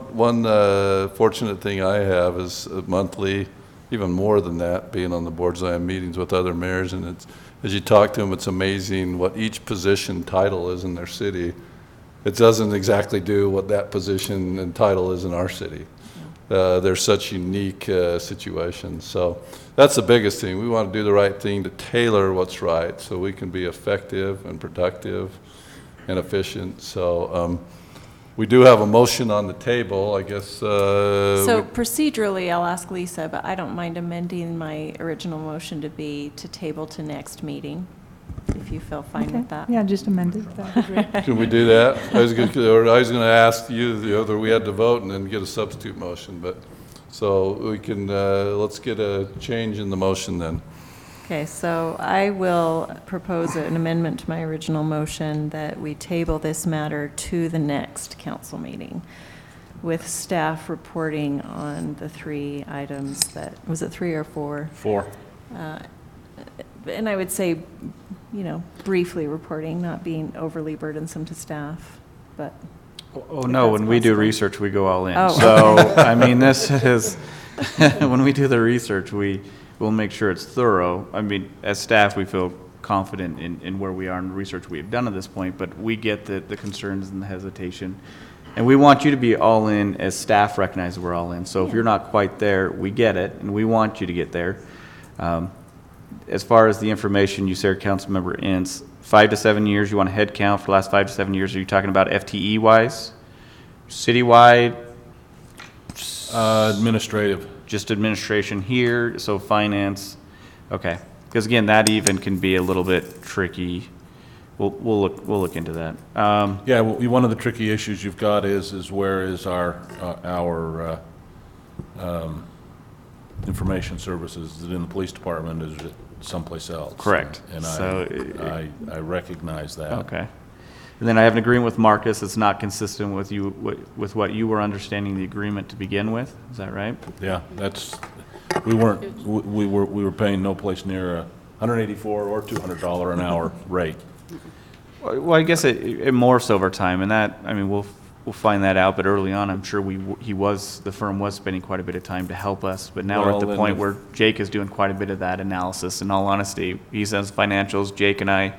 fortunate thing I have is monthly, even more than that, being on the boards, I have meetings with other mayors, and as you talk to them, it's amazing what each position title is in their city. It doesn't exactly do what that position and title is in our city. They're such unique situations. So that's the biggest thing. We want to do the right thing to tailor what's right so we can be effective and productive and efficient. So we do have a motion on the table, I guess. So procedurally, I'll ask Lisa, but I don't mind amending my original motion to be to table to next meeting, if you feel fine with that. Yeah, just amend it. That would be great. Can we do that? I was going to ask you whether we had to vote and then get a substitute motion, but so we can, let's get a change in the motion then. Okay, so I will propose an amendment to my original motion that we table this matter to the next council meeting with staff reporting on the 3 items that, was it 3 or 4? 4. And I would say briefly reporting, not being overly burdensome to staff, but. Oh, if no, that's when we do possible. research, we go all in. Oh. So, I mean, this is, when we do the research, we'll make sure it's thorough. I mean, as staff, we feel confident in where we are in the research we have done at this point, but we get the concerns and the hesitation. And we want you to be all in as staff recognize we're all in. So if you're not quite there, we get it, and we want you to get there. As far as the information you shared, Councilmember Ince, 5 to 7 years, you want a head count for the last 5 to 7 years. Are you talking about FTE wise, citywide, Administrative. just administration here? So finance, okay. Because again, that even can be a little bit tricky. We'll look into that. Yeah, well, one of the tricky issues you've got is where is our information services? Is it in the police department? Is it someplace else? Correct. And So, I recognize that. Okay. And then I have an agreement with Marcus that's not consistent with you, with what you were understanding the agreement to begin with. Is that right? Yeah, we were paying no place near $184 or $200 an hour rate. Well, I guess it morphs over time, and that, I mean, we'll find that out. But early on, I'm sure the firm was spending quite a bit of time to help us. But now we're at the point where Jake is doing quite a bit of that analysis. In all honesty, he sends financials. Jake and I,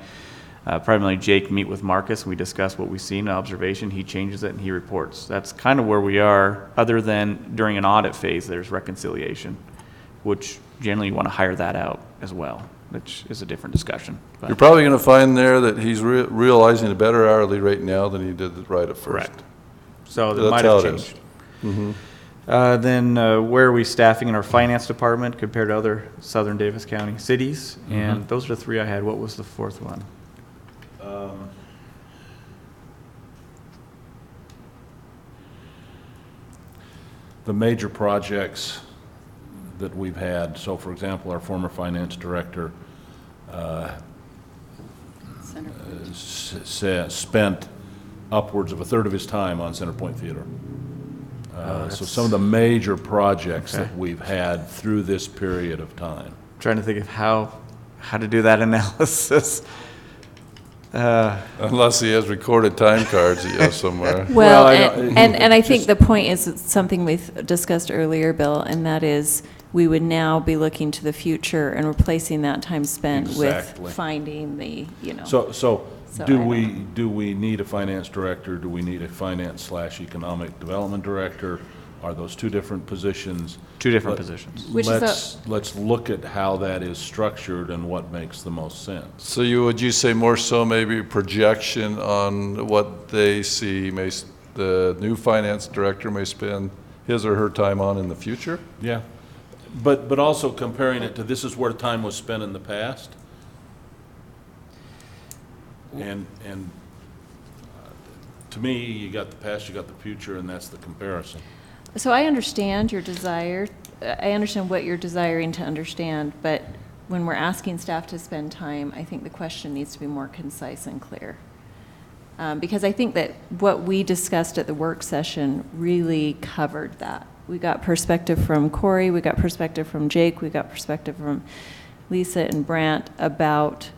primarily Jake, meet with Marcus. We discuss what we've seen, observation. He changes it and he reports. That's kind of where we are. Other than during an audit phase, there's reconciliation, which generally you want to hire that out as well, which is a different discussion. But You're probably going to find there that he's realizing a better hourly rate now than he did right at first. correct. So that That's might how have it is. changed. Then where are we staffing in our finance department compared to other Southern Davis County cities? And those are the three I had. What was the fourth one? The major projects that we've had, so for example, our former finance director spent upwards of a third of his time on Centerpoint Theater. So some of the major projects that we've had through this period of time. Trying to think of how to do that analysis. Unless he has recorded time cards he has somewhere. Well, I don't- and I think the point is it's something we've discussed earlier, Bill, and that is we would now be looking to the future and replacing that time spent Exactly. with finding the, So So do I we need a finance director? Do we need a finance/economic development director? Are those two different positions? Two different positions. Which is Let's look at how that is structured and what makes the most sense. So would you say more so maybe projection on what they see the new finance director may spend his or her time on in the future? Yeah, but also comparing it to this is where time was spent in the past. And to me, you got the past, you got the future, and that's the comparison. So I understand your desire, I understand what you're desiring to understand, but when we're asking staff to spend time, I think the question needs to be more concise and clear. Because I think that what we discussed at the work session really covered that. We got perspective from Corey, we got perspective from Jake, we got perspective from Lisa and Brant about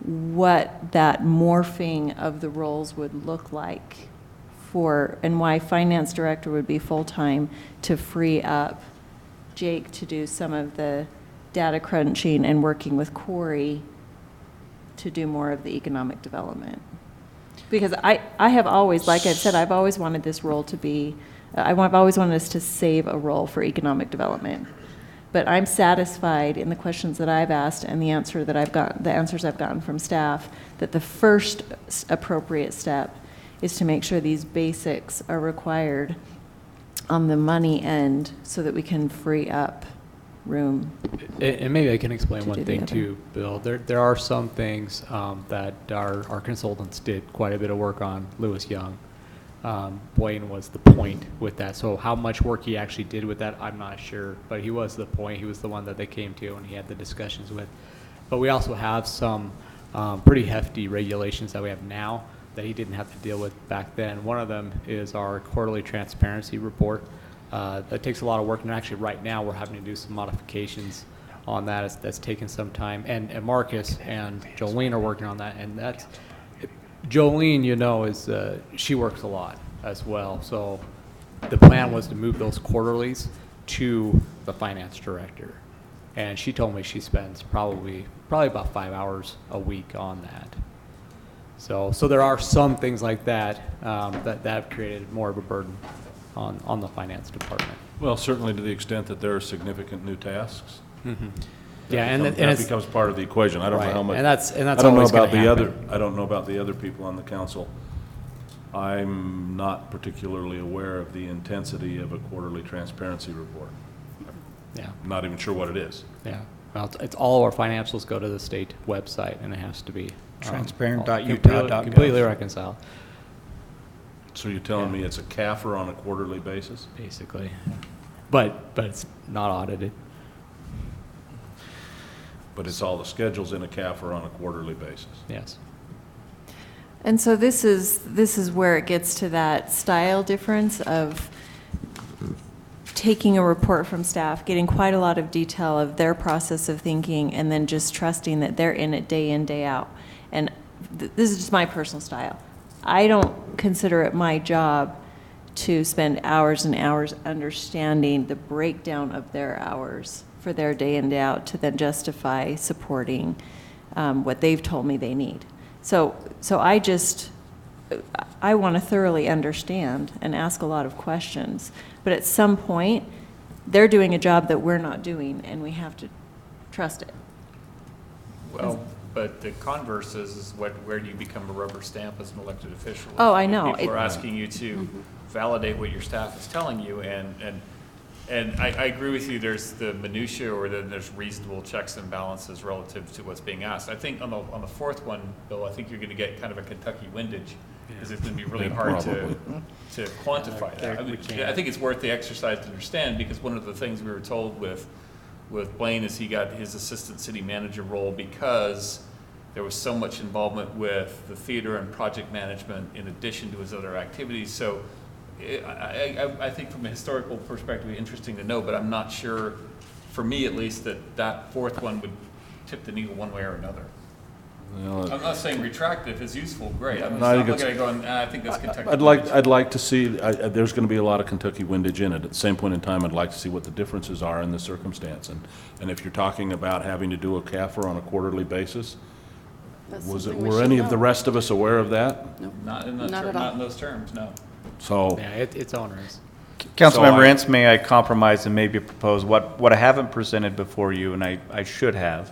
what that morphing of the roles would look like and why finance director would be full-time to free up Jake to do some of the data crunching and working with Corey to do more of the economic development. Because I have always, like I've said, I've always wanted this role to be, I've always wanted us to save a role for economic development. But I'm satisfied in the questions that I've asked and the answers I've gotten from staff that the first appropriate step is to make sure these basics are required on the money end so that we can free up room. And maybe I can explain to do one the thing other. too, Bill. There are some things that our consultants did quite a bit of work on. Lewis Young, Wayne was the point with that. So how much work he actually did with that, I'm not sure. But he was the point. He was the one that they came to and he had the discussions with. But we also have some pretty hefty regulations that we have now that he didn't have to deal with back then. One of them is our quarterly transparency report. That takes a lot of work, and actually right now we're having to do some modifications on that. That's taken some time. And Marcus and Jolene are working on that. And that's, Jolene, you know, is, she works a lot as well. So the plan was to move those quarterlies to the finance director. And she told me she spends probably about 5 hours a week on that. So there are some things like that, that have created more of a burden on the finance department. Well, certainly to the extent that there are significant new tasks. Yeah, That becomes part of the equation. I don't know right. how much. And that's I don't know always about gonna the happen. other. I don't know about the other people on the council. I'm not particularly aware of the intensity of a quarterly transparency report. Yeah, I'm not even sure what it is. yeah. Well, it's all our financials go to the state website, and it has to be Transparent.utah.gov. completely reconciled, So you're telling me it's a CAFR on a quarterly basis? basically. But it's not audited. But it's all the schedules in a CAFR on a quarterly basis. Yes. And so this is where it gets to that style difference of taking a report from staff, getting quite a lot of detail of their process of thinking, and then just trusting that they're in it day in, day out. And this is just my personal style. I don't consider it my job to spend hours and hours understanding the breakdown of their hours for their day in, day out to then justify supporting what they've told me they need. So I want to thoroughly understand and ask a lot of questions. But at some point, they're doing a job that we're not doing, and we have to trust it. Well, but the converse is where do you become a rubber stamp as an elected official? Oh, I know. People are asking you to validate what your staff is telling you, and I agree with you, there's the minutia, or then there's reasonable checks and balances relative to what's being asked. I think on the fourth one, Bill, I think you're gonna get kind of a Kentucky windage, because it's gonna be really Yeah, hard probably. to quantify that. I mean, I think it's worth the exercise to understand, because one of the things we were told with Blaine is he got his assistant city manager role because there was so much involvement with the theater and project management in addition to his other activities. So I think from a historical perspective, it'd be interesting to know, but I'm not sure, for me at least, that fourth one would tip the needle one way or another. Well, I'm not saying retract it. If it's useful, great. I'm No, I just think not looking it's- at it going, I think that's Kentucky. I'd like to see, there's going to be a lot of Kentucky windage in it. At the same point in time, I'd like to see what the differences are in the circumstance. And if you're talking about having to do a CAFR on a quarterly basis, were any of the rest of us aware of that? Not in those terms, no. So, Yeah, it's onerous. Councilmember I- Ince, may I compromise and maybe propose what I haven't presented before you, and I should have,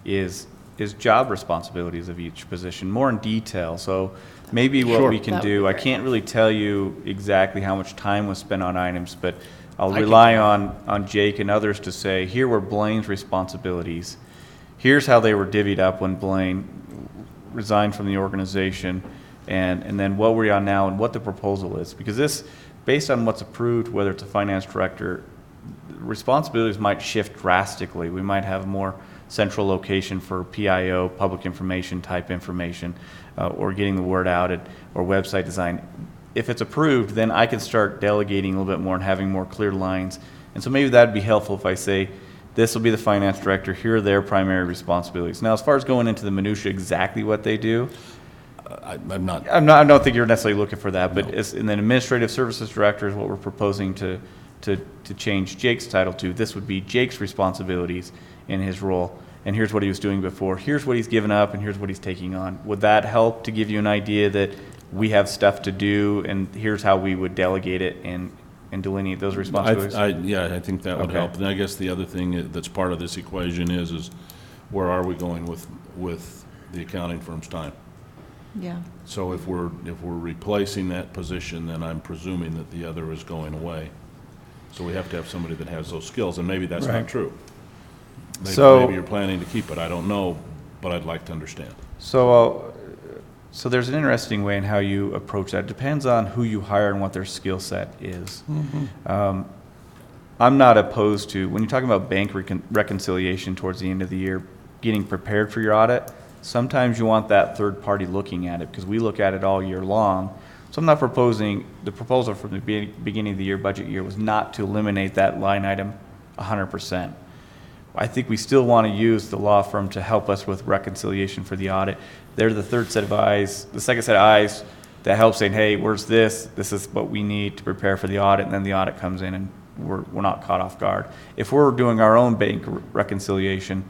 is job responsibilities of each position, more in detail. So maybe what we can That would do, be I great. can't really tell you exactly how much time was spent on items, but I'll rely on Jake and others to say, here were Blaine's responsibilities. Here's how they were divvied up when Blaine resigned from the organization, and then what we're on now and what the proposal is. Because this, based on what's approved, whether it's a finance director, responsibilities might shift drastically. We might have more central location for PIO, public information type information, or getting the word out, or website design. If it's approved, then I can start delegating a little bit more and having more clear lines. And so maybe that'd be helpful if I say, this will be the finance director, here are their primary responsibilities. Now, as far as going into the minutia, exactly what they do, I'm not, I don't think you're necessarily looking for that, but and then administrative services director is what we're proposing to change Jake's title to. This would be Jake's responsibilities in his role, and here's what he was doing before, here's what he's given up, and here's what he's taking on. Would that help to give you an idea that we have stuff to do, and here's how we would delegate it and delineate those responsibilities? yeah, I think that would Okay. help. And I guess the other thing that's part of this equation is where are we going with the accounting firm's time? Yeah. So if we're replacing that position, then I'm presuming that the other is going away. So we have to have somebody that has those skills, and maybe that's not Right. true. Maybe you're planning to keep it, I don't know, but I'd like to understand. So there's an interesting way in how you approach that. It depends on who you hire and what their skill set is. I'm not opposed to, when you're talking about bank reconciliation towards the end of the year, getting prepared for your audit, sometimes you want that third party looking at it, because we look at it all year long. So I'm not proposing, the proposal from the beginning of the year, budget year, was not to eliminate that line item 100%. I think we still want to use the law firm to help us with reconciliation for the audit. They're the third set of eyes, the second set of eyes that helps saying, hey, where's this? This is what we need to prepare for the audit, and then the audit comes in and we're not caught off guard. If we're doing our own bank reconciliation,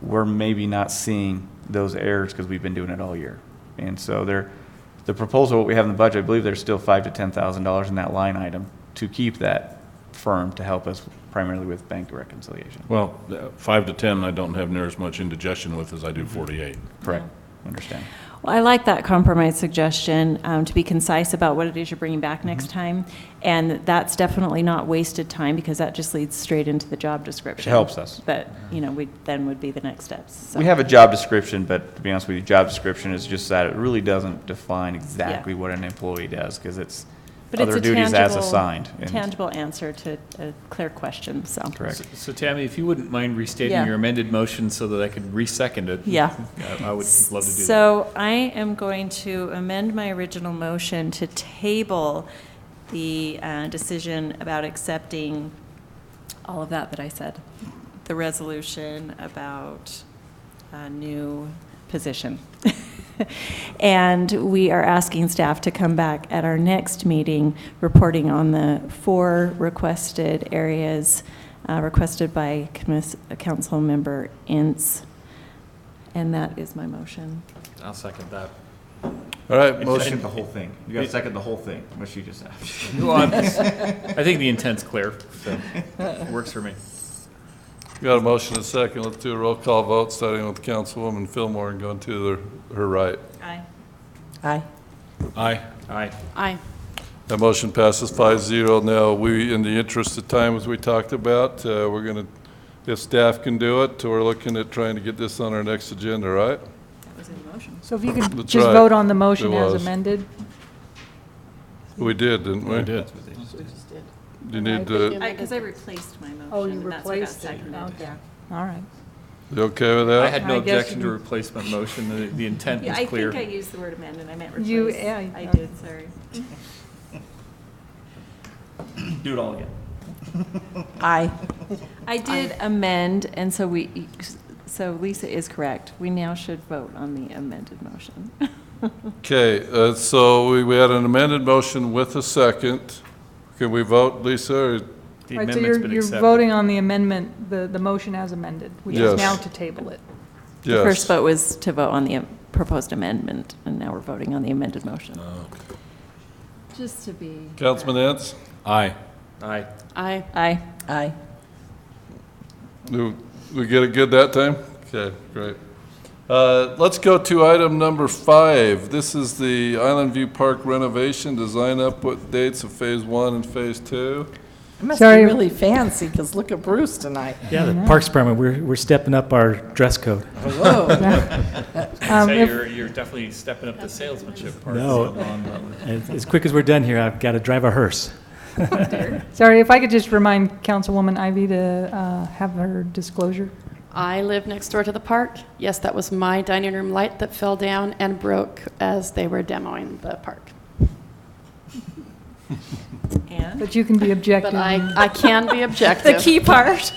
we're maybe not seeing those errors because we've been doing it all year. And so the proposal, what we have in the budget, I believe there's still $5,000 to $10,000 in that line item to keep that firm to help us primarily with bank reconciliation. Well, 5 to 10, I don't have near as much indigestion with as I do 48. Correct. Understand. Well, I like that compromise suggestion, to be concise about what it is you're bringing back next time. And that's definitely not wasted time, because that just leads straight into the job description. It helps us. But, we then would be the next steps. So. We have a job description, but to be honest with you, job description is just that it really doesn't define exactly what an employee does, because it's But other it's a duties as tangible- assigned. And- tangible answer to a clear question, so. Correct. So Tammy, if you wouldn't mind restating Yeah. your amended motion so that I could resecond it. Yeah. I would love to do that. So I am going to amend my original motion to table the decision about accepting all of that I said. The resolution about a new position. And we are asking staff to come back at our next meeting, reporting on the 4 requested areas requested by Council Member Ince. And that is my motion. I'll second that. All right, Second motion, the whole thing. You gotta second the whole thing, what she just said. Well, I think the intent's clear, so it works for me. got a motion and a second. Let's do a roll call vote, starting with Councilwoman Fillmore and going to her right. Aye. Aye. Aye. Aye. Aye. That motion passes 5-0. Now, we, in the interest of time, as we talked about, we're going to, if staff can do it, we're looking at trying to get this on our next agenda, right? That was in the motion. So if you could That's just right. vote on the motion It as was. amended. We did, didn't we? We did. You need to, Because I replaced my motion. Oh, you and that's what got replaced it. seconded. Okay. All right. you okay with I that? had no I guess objection to you- replacement motion. The intent Yeah, was I clear. think I used the word amend and I meant replace. You- yeah, I did, sorry. Do it all again. Aye. I did amend, and so so Lisa is correct. We now should vote on the amended motion. Okay, so we had an amended motion with a second. Can we vote, Lisa? or- The Right, so amendment's been you're accepted. voting on the amendment, the motion as amended, which Yes. is now to table it. The Yes. first vote was to vote on the proposed amendment, and now we're voting on the amended motion. Just to be. Councilman Ince? Aye. Aye. Aye. Aye. Aye. Do we get it good that time? Okay, great. Let's go to item number 5. This is the Island View Park renovation, design update dates of Phase 1 and Phase 2. It must Sorry. be really fancy, because look at Bruce tonight. Yeah, the Parks Department, we're stepping up our dress code. Whoa. Say If- you're definitely stepping up the salesmanship part. No. As quick as we're done here, I've got to drive a hearse. Sorry, if I could just remind Councilwoman Ivy to have her disclosure. I live next door to the park. Yes, that was my dining room light that fell down and broke as they were demoing the park. And? But you can be objective. But I can be objective. The key part.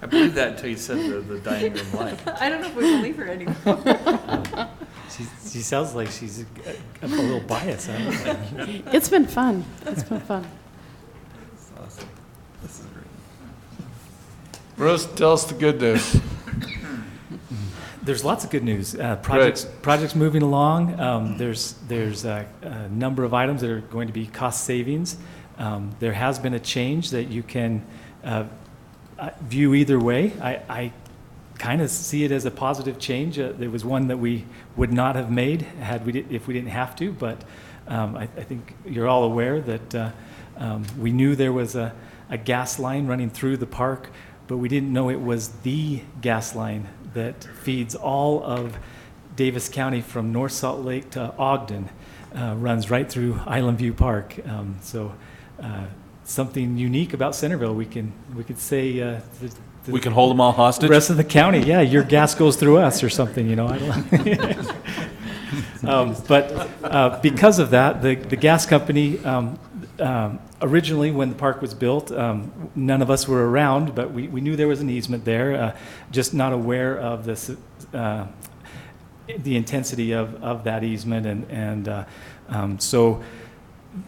I believe that until you said the dining room light. I don't know if we believe her anymore. She sounds like she's a little biased. I don't know. It's been fun. It's been fun. Bruce, tell us the good news. There's lots of good news. Projects moving along. There's a number of items that are going to be cost savings. There has been a change that you can view either way. I kind of see it as a positive change. There was one that we would not have made if we didn't have to, but I think you're all aware that we knew there was a gas line running through the park, but we didn't know it was the gas line that feeds all of Davis County from North Salt Lake to Ogden, runs right through Island View Park. Something unique about Centerville, we could say We can hold them all the hostage? rest of the county, yeah, your gas goes through us or something, I don't know. But because of that, the gas company, originally, when the park was built, none of us were around, but we knew there was an easement there, just not aware of this, the intensity of that easement. So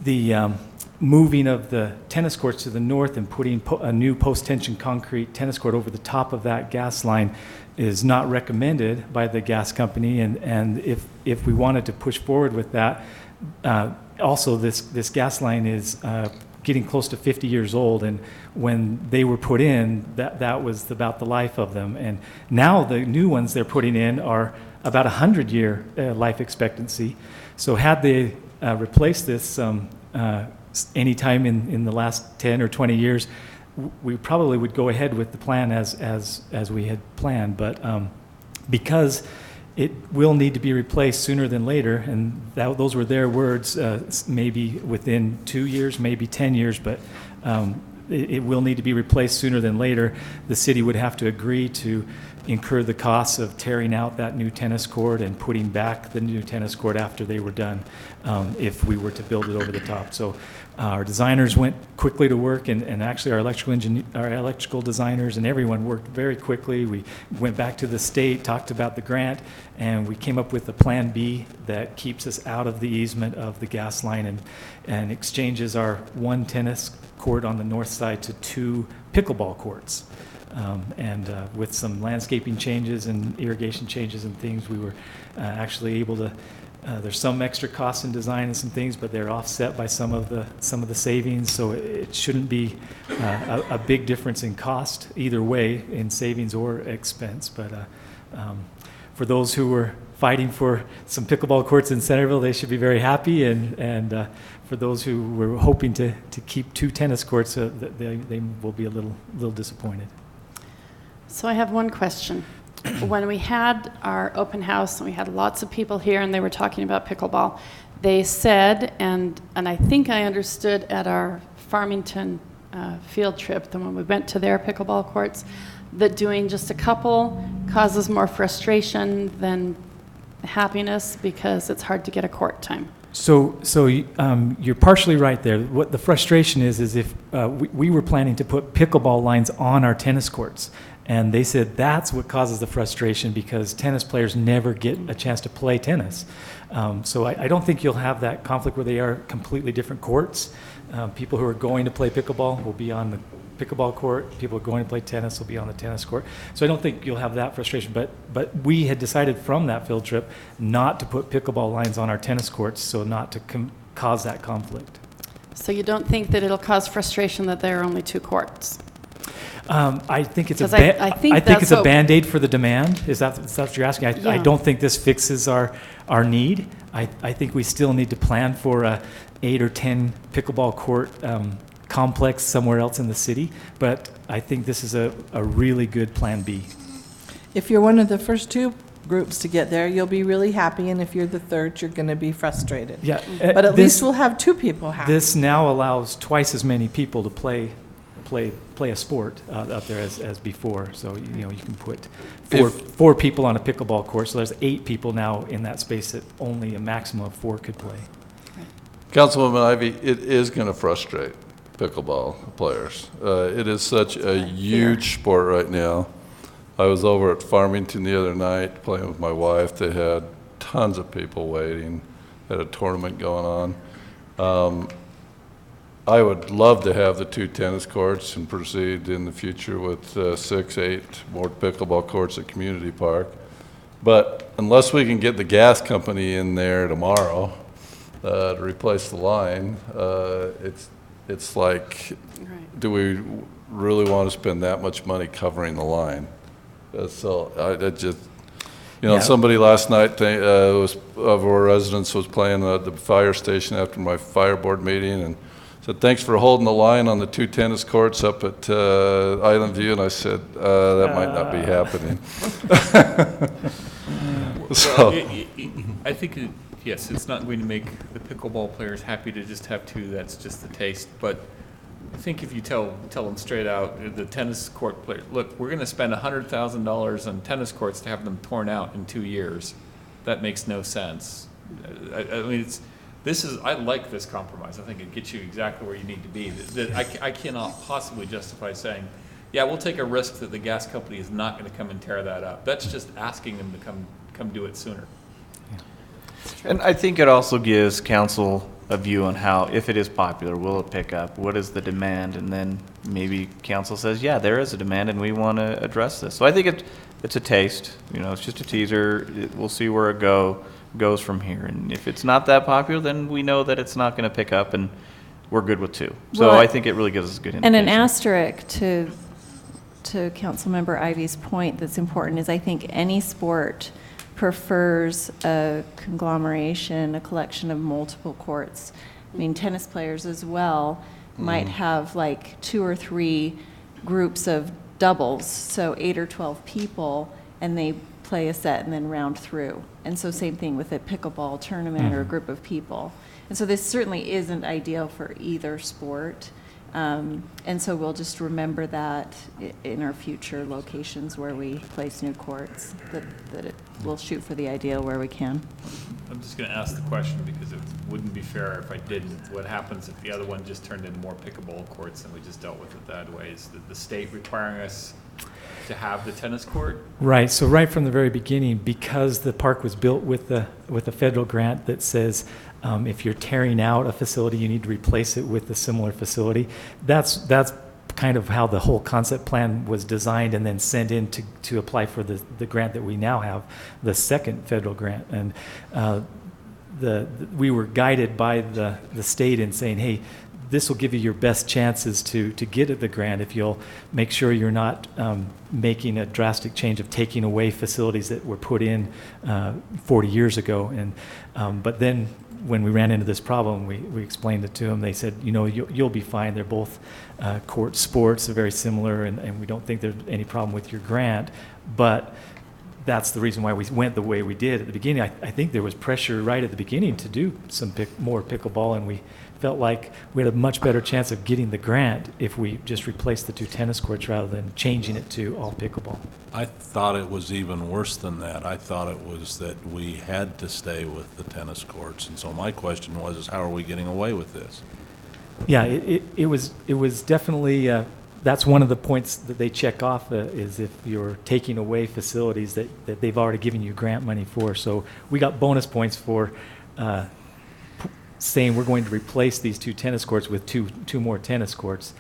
the moving of the tennis courts to the north and putting a new post-tension concrete tennis court over the top of that gas line is not recommended by the gas company. And if we wanted to push forward with that, also this gas line is getting close to 50 years old, and when they were put in, that was about the life of them. And now the new ones they're putting in are about 100-year life expectancy. So had they replaced this anytime in the last 10 or 20 years, we probably would go ahead with the plan as we had planned. But because it will need to be replaced sooner than later, and those were their words, maybe within 2 years, maybe 10 years, but it will need to be replaced sooner than later. The city would have to agree to incur the costs of tearing out that new tennis court and putting back the new tennis court after they were done, if we were to build it over the top. So our designers went quickly to work, and actually our electrical designers and everyone worked very quickly. We went back to the state, talked about the grant, and we came up with a plan B that keeps us out of the easement of the gas line and exchanges our one tennis court on the north side to 2 pickleball courts. With some landscaping changes and irrigation changes and things, we were actually able to. There's some extra costs in design and some things, but they're offset by some of the savings. So it shouldn't be a big difference in cost either way, in savings or expense. But for those who were fighting for some pickleball courts in Centerville, they should be very happy. And for those who were hoping to keep 2 tennis courts, they will be a little disappointed. So I have one question. When we had our open house and we had lots of people here and they were talking about pickleball, they said, and I think I understood at our Farmington field trip, the when we went to their pickleball courts, that doing just a couple causes more frustration than happiness because it's hard to get a court time. So you're partially right there. What the frustration is if we were planning to put pickleball lines on our tennis courts. And they said that's what causes the frustration because tennis players never get a chance to play tennis. So I don't think you'll have that conflict where they are completely different courts. People who are going to play pickleball will be on the pickleball court. People who are going to play tennis will be on the tennis court. So I don't think you'll have that frustration. But we had decided from that field trip not to put pickleball lines on our tennis courts, so not to cause that conflict. So you don't think that it'll cause frustration that there are only 2 courts? I think it's I think it's a Band-Aid for the demand. Is that what you're asking? I don't think this fixes our need. I think we still need to plan for a 8 or 10 pickleball court complex somewhere else in the city. But I think this is a really good plan B. If you're one of the first 2 groups to get there, you'll be really happy, and if you're the third, you're going to be frustrated. Yeah, but at least we'll have 2 people happy. This now allows twice as many people to play a sport out there as before. So you can put 4 people on a pickleball court. So there's 8 people now in that space that only a maximum of 4 could play. Councilwoman Ivy, it is going to frustrate pickleball players. It is such a huge sport right now. I was over at Farmington the other night playing with my wife. They had tons of people waiting. Had a tournament going on. I would love to have the 2 tennis courts and proceed in the future with 6, 8 more pickleball courts at Community Park. But unless we can get the gas company in there tomorrow to replace the line, it's like, do we really want to spend that much money covering the line? So I just, somebody last night was of our residents was playing the fire station after my fire board meeting and said, thanks for holding the line on the 2 tennis courts up at Island View. And I said, that might not be happening. So I think, yes, it's not going to make the pickleball players happy to just have 2. That's just the taste. But I think if you tell them straight out, the tennis court player, look, we're going to spend $100,000 on tennis courts to have them torn out in 2 years. That makes no sense. I mean, I like this compromise. I think it gets you exactly where you need to be. I cannot possibly justify saying, yeah, we'll take a risk that the gas company is not going to come and tear that up. That's just asking them to come do it sooner. And I think it also gives council a view on how, if it is popular, will it pick up? What is the demand? And then maybe council says, yeah, there is a demand and we want to address this. So I think it's a taste, it's just a teaser. We'll see where it goes from here. And if it's not that popular, then we know that it's not going to pick up and we're good with 2. So Well, I think it really gives us a good indication. And an asterisk to Councilmember Ivy's point that's important is I think any sport prefers a conglomeration, a collection of multiple courts. I mean, tennis players as well might have like 2 or 3 groups of doubles, so 8 or 12 people, and they play a set and then round through. And so same thing with a pickleball tournament or a group of people. And so this certainly isn't ideal for either sport. And so we'll just remember that in our future locations where we place new courts, that we'll shoot for the ideal where we can. I'm just going to ask the question because it wouldn't be fair if I didn't. What happens if the other one just turned into more pickleball courts and we just dealt with it that way? Is the state requiring us to have the tennis court? Right. So right from the very beginning, because the park was built with a federal grant that says if you're tearing out a facility, you need to replace it with a similar facility. That's kind of how the whole concept plan was designed and then sent in to apply for the grant that we now have, the second federal grant. And we were guided by the state in saying, hey, this will give you your best chances to get at the grant if you'll make sure you're not making a drastic change of taking away facilities that were put in 40 years ago. And but then when we ran into this problem, we explained it to them. They said, you'll be fine. They're both court sports. They're very similar, and we don't think there's any problem with your grant. But that's the reason why we went the way we did at the beginning. I think there was pressure right at the beginning to do some more pickleball, and we felt like we had a much better chance of getting the grant if we just replaced the 2 tennis courts rather than changing it to all pickleball. I thought it was even worse than that. I thought it was that we had to stay with the tennis courts. And so my question was, is how are we getting away with this? Yeah, it was definitely, that's one of the points that they check off is if you're taking away facilities that they've already given you grant money for. So we got bonus points for saying we're going to replace these 2 tennis courts with two more tennis courts.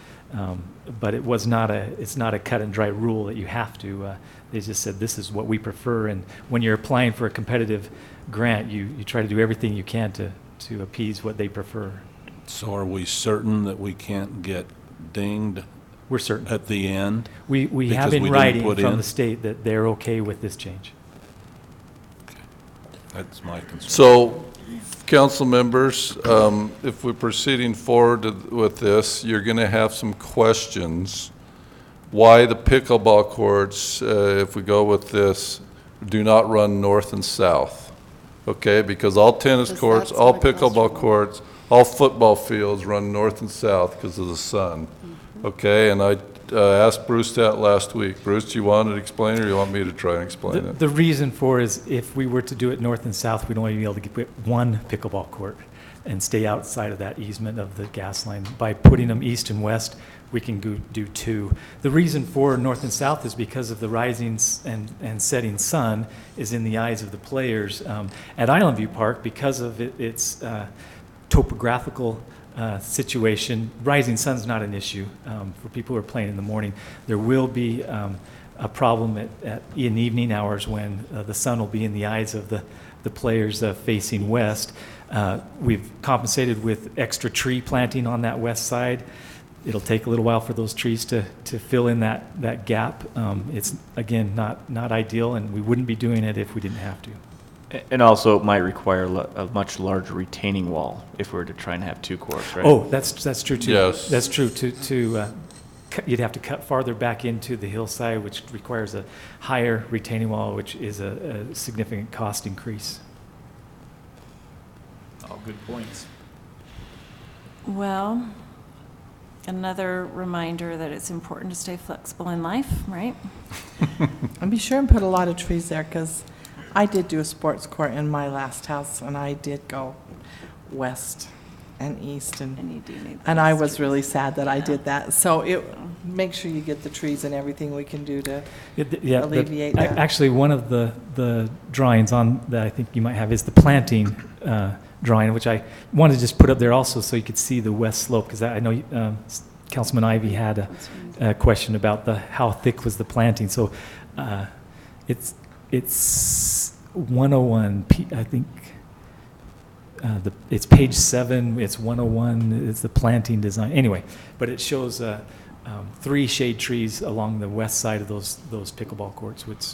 But it's not a cut and dry rule that you have to. They just said this is what we prefer. And when you're applying for a competitive grant, you try to do everything you can to appease what they prefer. So are we certain that we can't get dinged? We're certain. At the end? We have because in we didn't writing put from in? the state that they're okay with this change. Okay. That's my concern. So, council members, if we're proceeding forward with this, you're going to have some questions. Why the pickleball courts, if we go with this, do not run north and south? Okay, because all tennis Because courts, that's all what it costs pickleball you. courts, all football fields run north and south because of the sun. Okay, and I asked Bruce that last week. Bruce, do you want to explain it or do you want me to try and explain it? The reason for is if we were to do it north and south, we'd only be able to get 1 pickleball court and stay outside of that easement of the gas line. By putting them east and west, we can do 2. The reason for north and south is because of the rising and setting sun is in the eyes of the players. At Island View Park, because of its topographical situation, rising sun's not an issue for people who are playing in the morning. There will be a problem in evening hours when the sun will be in the eyes of the players facing west. We've compensated with extra tree planting on that west side. It'll take a little while for those trees to fill in that gap. It's, again, not ideal, and we wouldn't be doing it if we didn't have to. And also, it might require a much larger retaining wall if we were to try and have 2 courts, right? Oh, that's true too. Yes. That's true. You'd have to cut farther back into the hillside, which requires a higher retaining wall, which is a significant cost increase. All good points. Well, another reminder that it's important to stay flexible in life, right? And be sure and put a lot of trees there, because I did do a sports court in my last house, and I did go west and east, And you do need and I those was trees. really sad that I Yeah. did that. So make sure you get the trees and everything we can do to Yeah, alleviate that. Actually, one of the drawings on that I think you might have is the planting drawing, which I wanted to just put up there also so you could see the west slope, because I know Councilman Ivy had a question about how thick was the planting. So it's 101, I think. It's page 7, it's 101, it's the planting design. Anyway, but it shows 3 shade trees along the west side of those pickleball courts, which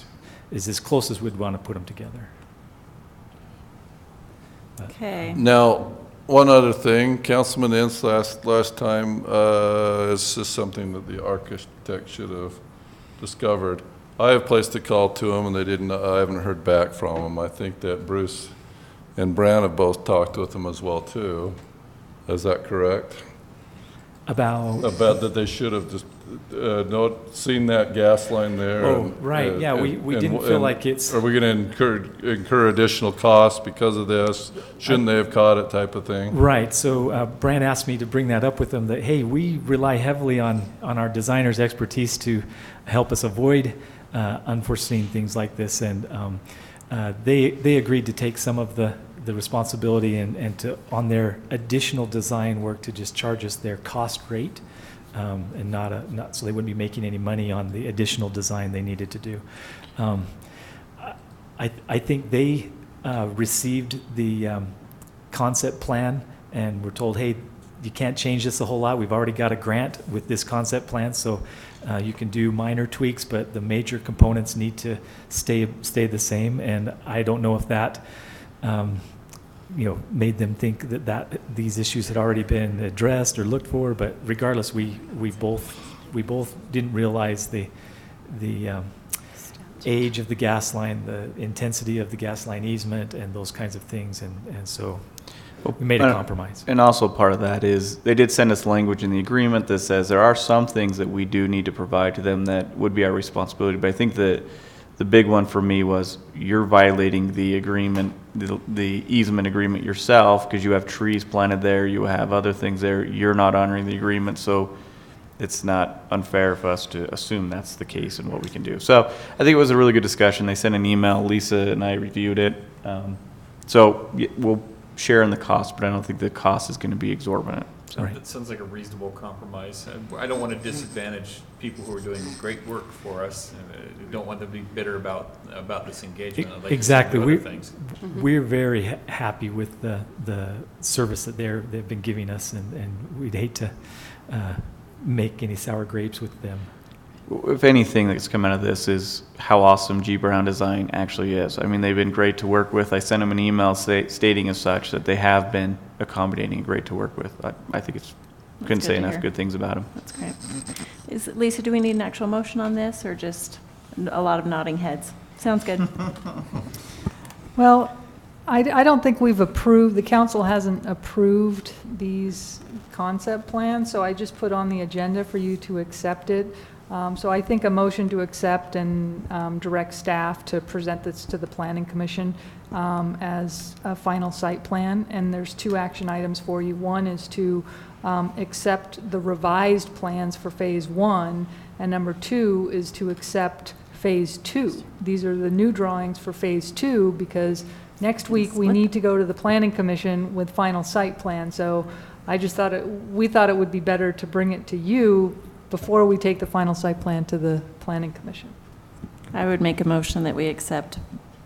is as close as we'd want to put them together. Okay. Now, one other thing, Councilman Ince last time, is just something that the architect should have discovered. I have placed a call to them, and I haven't heard back from them. I think that Bruce and Brown have both talked with them as well, too. Is that correct? About that they should have just seen that gas line there. Oh, right. Yeah, we didn't feel like it's. Are we going to incur additional costs because of this? Shouldn't they have caught it, type of thing? Right. So Brand asked me to bring that up with them, that, hey, we rely heavily on our designers' expertise to help us avoid unforeseen things like this. And they agreed to take some of the responsibility and to, on their additional design work, to just charge us their cost rate, and not so they wouldn't be making any money on the additional design they needed to do. I think they received the concept plan and were told, hey, you can't change this a whole lot. We've already got a grant with this concept plan, so you can do minor tweaks, but the major components need to stay the same. And I don't know if that made them think that these issues had already been addressed or looked for. But regardless, we both didn't realize the age of the gas line, the intensity of the gas line easement, and those kinds of things, and so we made a compromise. And also part of that is they did send us language in the agreement that says there are some things that we do need to provide to them that would be our responsibility. But I think that the big one for me was you're violating the agreement, the easement agreement yourself, because you have trees planted there, you have other things there, you're not honoring the agreement, so it's not unfair for us to assume that's the case and what we can do. So I think it was a really good discussion. They sent an email, Lisa and I reviewed it. So we'll share in the cost, but I don't think the cost is going to be exorbitant. So. It sounds like a reasonable compromise. I don't want to disadvantage people who are doing great work for us. I don't want them to be bitter about this engagement. I'd like Exactly. to see other things. We're very happy with the service that they've been giving us, and we'd hate to make any sour grapes with them. If anything that's come out of this is how awesome G. Brown Design actually is. I mean, they've been great to work with. I sent them an email stating as such that they have been accommodating and great to work with. I think couldn't say enough good things about them. That's great. Lisa, do we need an actual motion on this, or just a lot of nodding heads? Sounds good. Well, I don't think we've approved, the council hasn't approved these concept plans, so I just put on the agenda for you to accept it. So I think a motion to accept and direct staff to present this to the Planning Commission as a final site plan. And there's 2 action items for you. One is to accept the revised plans for Phase 1, and number 2 is to accept Phase 2. These are the new drawings for Phase 2, because next week we need to go to the Planning Commission with final site plan. So I just thought we thought it would be better to bring it to you before we take the final site plan to the Planning Commission. I would make a motion that we accept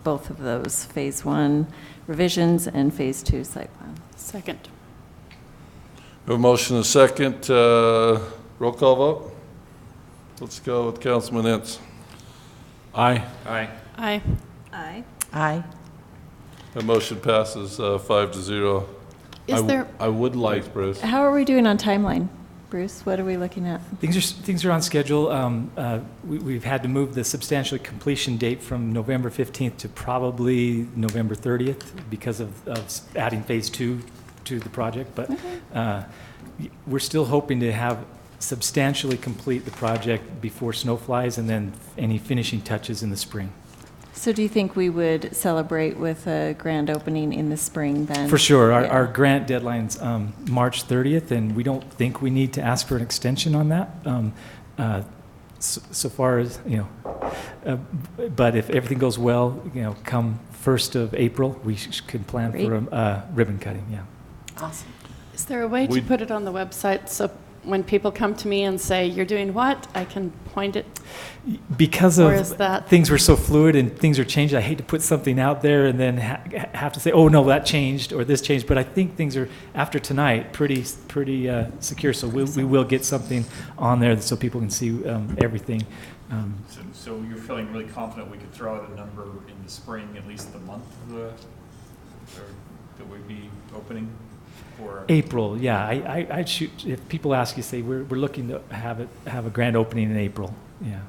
both of those, Phase 1 revisions and Phase 2 site plan. Second. We have a motion and a second. Roll call vote? Let's go with Councilman Ince. Aye. Aye. Aye. Aye. Aye. The motion passes 5-0. Is there, I would like, Thanks, Bruce. How are we doing on timeline, Bruce? What are we looking at? Things are on schedule. We've had to move the substantial completion date from November 15th to probably November 30th because of adding Phase 2 to the project. But we're still hoping to have substantially complete the project before snow flies, and then any finishing touches in the spring. So do you think we would celebrate with a grand opening in the spring then? For sure. Yeah. Our grant deadline's March 30th, and we don't think we need to ask for an extension on that. So far as, but if everything goes well, come 1st of April, we could plan Great. for a ribbon cutting, yeah. Awesome. Is there a way to put it on the website so when people come to me and say, you're doing what, I can point it? Because Or of is that- things were so fluid and things are changing, I hate to put something out there and then have to say, oh, no, that changed or this changed. But I think things are, after tonight, pretty secure. So we will get something on there so people can see everything. So you're feeling really confident we could throw out a number in the spring, at least the month of that we'd be opening for? April, yeah. I'd shoot, if people ask you, say, we're looking to have a grand opening in April, yeah.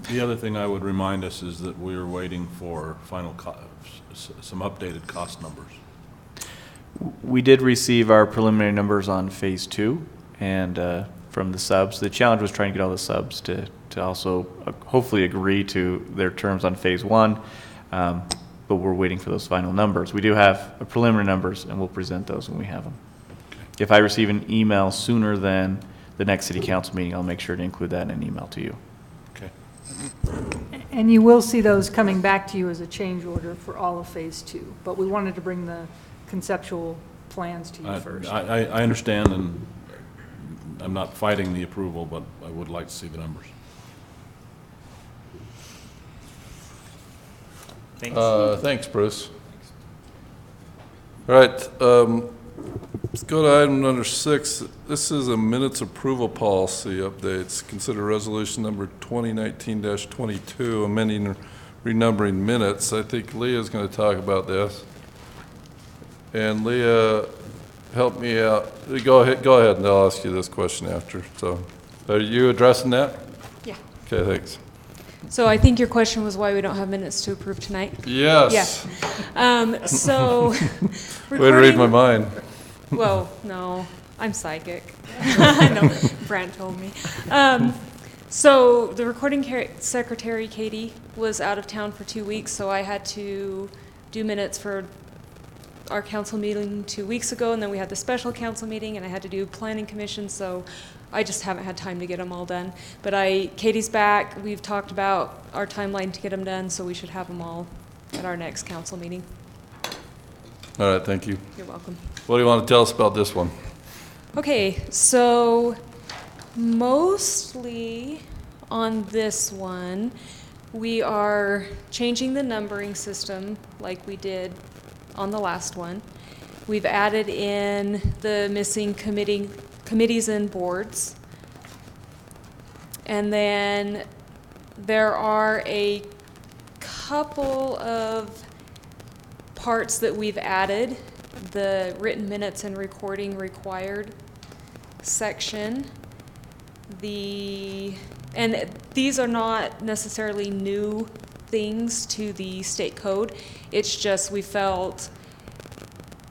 The other thing I would remind us is that we are waiting for some updated cost numbers. We did receive our preliminary numbers on phase 2 and from the subs. The challenge was trying to get all the subs to also hopefully agree to their terms on phase 1, but we're waiting for those final numbers. We do have preliminary numbers, and we'll present those when we have them. If I receive an email sooner than the next city council meeting, I'll make sure to include that in an email to you. Okay. And you will see those coming back to you as a change order for all of Phase 2. But we wanted to bring the conceptual plans to you first. I understand, and I'm not fighting the approval, but I would like to see the numbers. Thanks, Bruce. All right, let's go to item number 6. This is a minutes approval policy updates. Consider resolution number 2019-22, amending and renumbering minutes. I think Leah's going to talk about this. And Leah, help me out. Go ahead, and I'll ask you this question after. So, are you addressing that? Yeah. Okay, thanks. So I think your question was why we don't have minutes to approve tonight? Yes. Yeah. So. Way to read my mind. Well, no, I'm psychic. I know, Brant told me. So the recording secretary, Katie, was out of town for 2 weeks, so I had to do minutes for our council meeting 2 weeks ago, and then we had the special council meeting, and I had to do planning commission, so I just haven't had time to get them all done. But Katie's back. We've talked about our timeline to get them done, so we should have them all at our next council meeting. All right, thank you. You're welcome. What do you want to tell us about this one? Okay, so mostly on this one, we are changing the numbering system like we did on the last one. We've added in the missing committees and boards. And then there are a couple of parts that we've added. The written minutes and recording required section. And these are not necessarily new things to the state code. It's just we felt,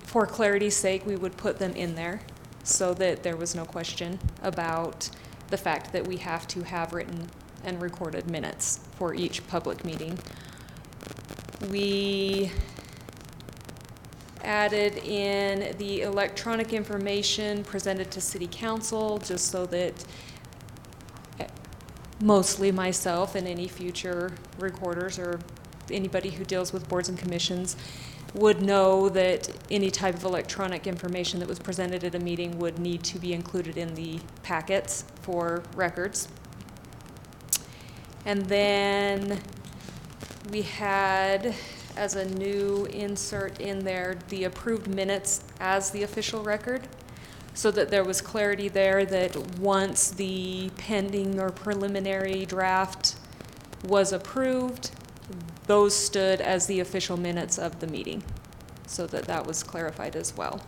for clarity's sake, we would put them in there so that there was no question about the fact that we have to have written and recorded minutes for each public meeting. We added in the electronic information presented to City Council just so that mostly myself and any future recorders or anybody who deals with boards and commissions would know that any type of electronic information that was presented at a meeting would need to be included in the packets for records. And then we had, as a new insert in there, the approved minutes as the official record, so that there was clarity there that once the pending or preliminary draft was approved, those stood as the official minutes of the meeting, so that that was clarified as well.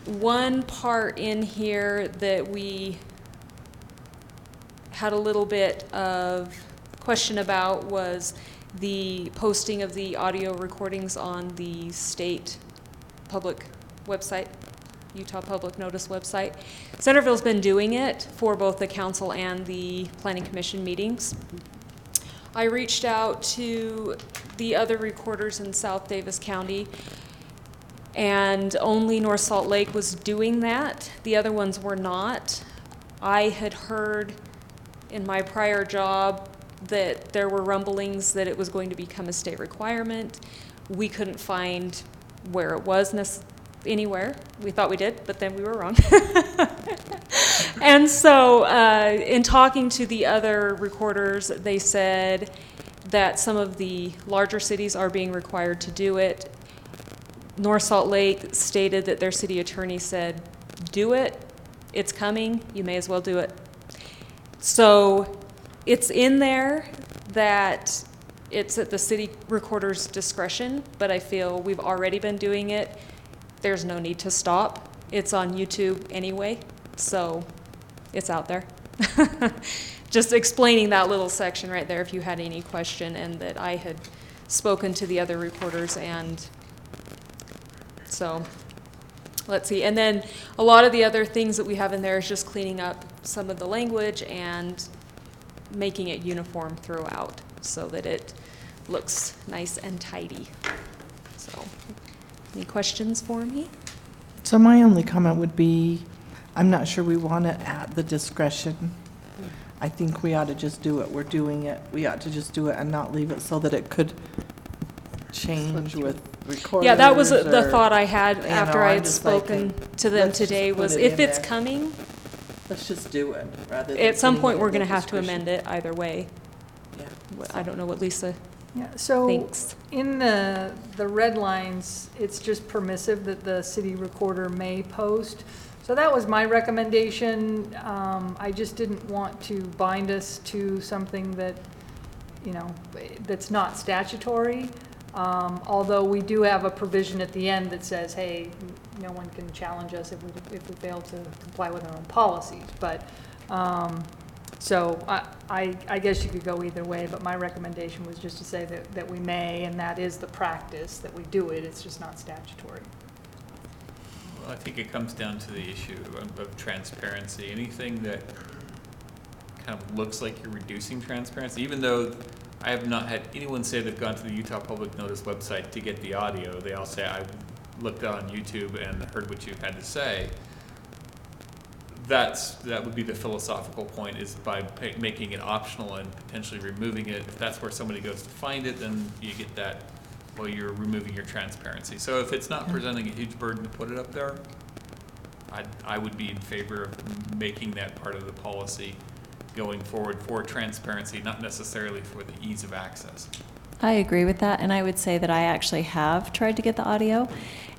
One part in here that we had a little bit of question about was the posting of the audio recordings on the state public website, Utah Public Notice website. Centerville's been doing it for both the council and the planning commission meetings. I reached out to the other recorders in South Davis County, and only North Salt Lake was doing that. The other ones were not. I had heard in my prior job that there were rumblings that it was going to become a state requirement. We couldn't find where it was anywhere. We thought we did, but then we were wrong. And so in talking to the other recorders, they said that some of the larger cities are being required to do it. North Salt Lake stated that their city attorney said, do it, it's coming, you may as well do it. So it's in there that it's at the city recorder's discretion, but I feel we've already been doing it. There's no need to stop. It's on YouTube anyway, so it's out there. Just explaining that little section right there if you had any question, and that I had spoken to the other recorders, and so let's see. And then a lot of the other things that we have in there is just cleaning up some of the language and making it uniform throughout so that it looks nice and tidy. So, any questions for me? So my only comment would be, I'm not sure we want it at the discretion. I think we ought to just do it. We're doing it. We ought to just do it and not leave it so that it could change with recorders. Yeah, that was the or, thought I had you after know, I I'm had just like, spoken to them let's just today put was it if in it's there. coming, Let's just do it rather than. at some putting point it we're at going to their have to discretion. amend it either way. Yeah. I don't know what Lisa Yeah, so thinks. in the red lines, it's just permissive that the city recorder may post. So that was my recommendation. I just didn't want to bind us to something that, you know, that's not statutory. Although we do have a provision at the end that says, hey, no one can challenge us if we fail to comply with our own policies. But, so I guess you could go either way, but my recommendation was just to say that we may, and that is the practice, that we do it, it's just not statutory. Well, I think it comes down to the issue of transparency. Anything that kind of looks like you're reducing transparency, even though I have not had anyone say they've gone to the Utah Public Notice website to get the audio. They all say, I looked on YouTube and heard what you had to say. That would be the philosophical point, is by making it optional and potentially removing it. If that's where somebody goes to find it, then you get that, well, you're removing your transparency. So if it's not presenting a huge burden to put it up there, I would be in favor of making that part of the policy going forward for transparency, not necessarily for the ease of access. I agree with that, and I would say that I actually have tried to get the audio,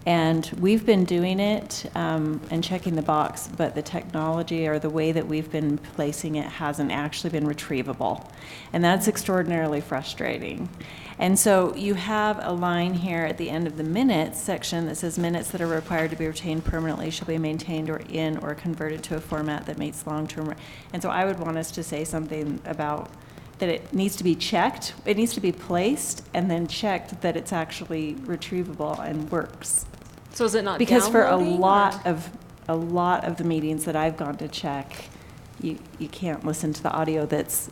and we've been doing it and checking the box, but the technology or the way that we've been placing it hasn't actually been retrievable, and that's extraordinarily frustrating. And so you have a line here at the end of the minutes section that says minutes that are required to be retained permanently shall be maintained or in or converted to a format that meets long-term. And so I would want us to say something about that it needs to be checked, it needs to be placed, and then checked that it's actually retrievable and works. So is it not Because for a downloading, lot or? of the meetings that I've gone to check, you can't listen to the audio that's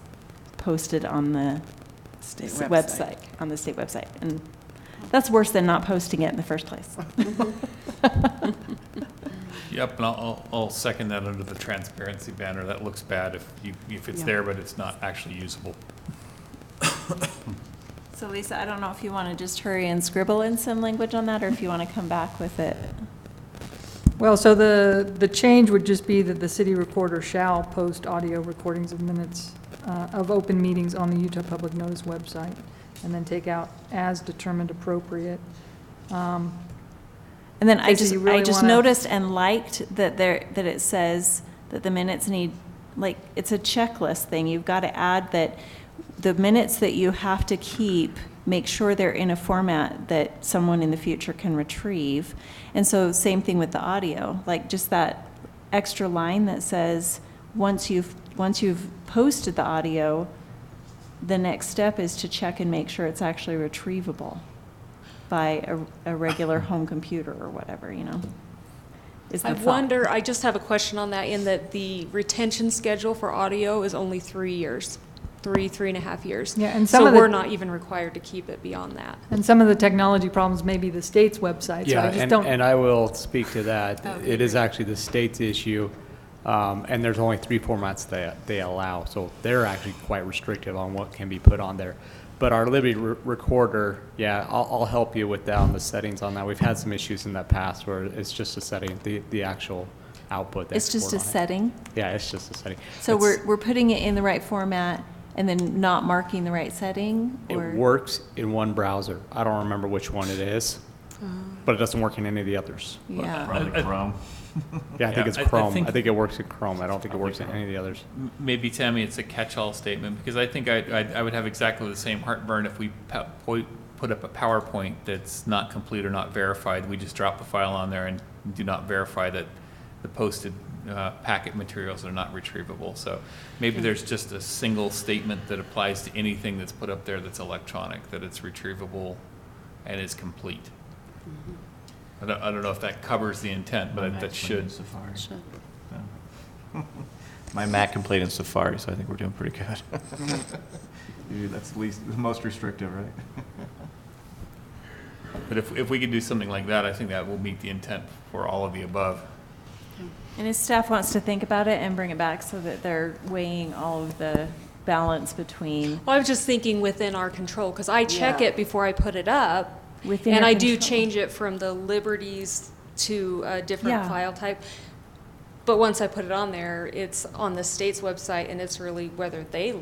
posted on the State website, on the state website. And that's worse than not posting it in the first place. Yep, and I'll second that under the transparency banner. That looks bad if it's there, but it's not actually usable. So Lisa, I don't know if you want to just hurry and scribble in some language on that, or if you want to come back with it. Well, so the change would just be that the city recorder shall post audio recordings of minutes of open meetings on the Utah Public Notice website, and then take out as determined appropriate. And then I Lisa, just you really wanna- noticed and liked that it says that the minutes need, like, it's a checklist thing. You've got to add that the minutes that you have to keep, make sure they're in a format that someone in the future can retrieve. And so same thing with the audio, like just that extra line that says, once you've posted the audio, the next step is to check and make sure it's actually retrievable by a regular home computer or whatever, you know. Is the I thought. wonder, I just have a question on that, in that the retention schedule for audio is only 3 years. three and a half years. Yeah, and some so of the- we're not even required to keep it beyond that. And some of the technology problems may be the state's website, so Yeah, I just don't. and I will speak to that. Okay, It is actually the state's issue, and there's only 3 formats they allow, so they're actually quite restrictive on what can be put on there. But our Liberty Recorder, yeah, I'll help you with that on the settings on that. We've had some issues in the past where it's just a setting, the actual output. It's just a export on it. setting? Yeah, it's just a setting. So It's- we're putting it in the right format and then not marking the right setting? It or works in one browser. I don't remember which one it is, but it doesn't work in any of the others. Yeah. Probably Chrome. Yeah, I think it's I Chrome. I think- think it works in Chrome. I don't think it works in any of the others. Maybe, Tammy, it's a catch-all statement, because I think I would have exactly the same heartburn if we put up a PowerPoint that's not complete or not verified. We just drop the file on there and do not verify that the posted packet materials are not retrievable. So maybe there's just a single statement that applies to anything that's put up there that's electronic, that it's retrievable and is complete. I don't know if that covers the intent, but that should. Safari. My Mac can play it in Safari, so I think we're doing pretty good. That's the most restrictive, right? But if we could do something like that, I think that will meet the intent for all of the above. And if staff wants to think about it and bring it back so that they're weighing all of the balance between. Well, I was just thinking within our control, because I check Yeah. it before I put it up. Within And your I do control. change it from the Liberties to a different Yeah. file type. But once I put it on there, it's on the state's website, and it's really whether they,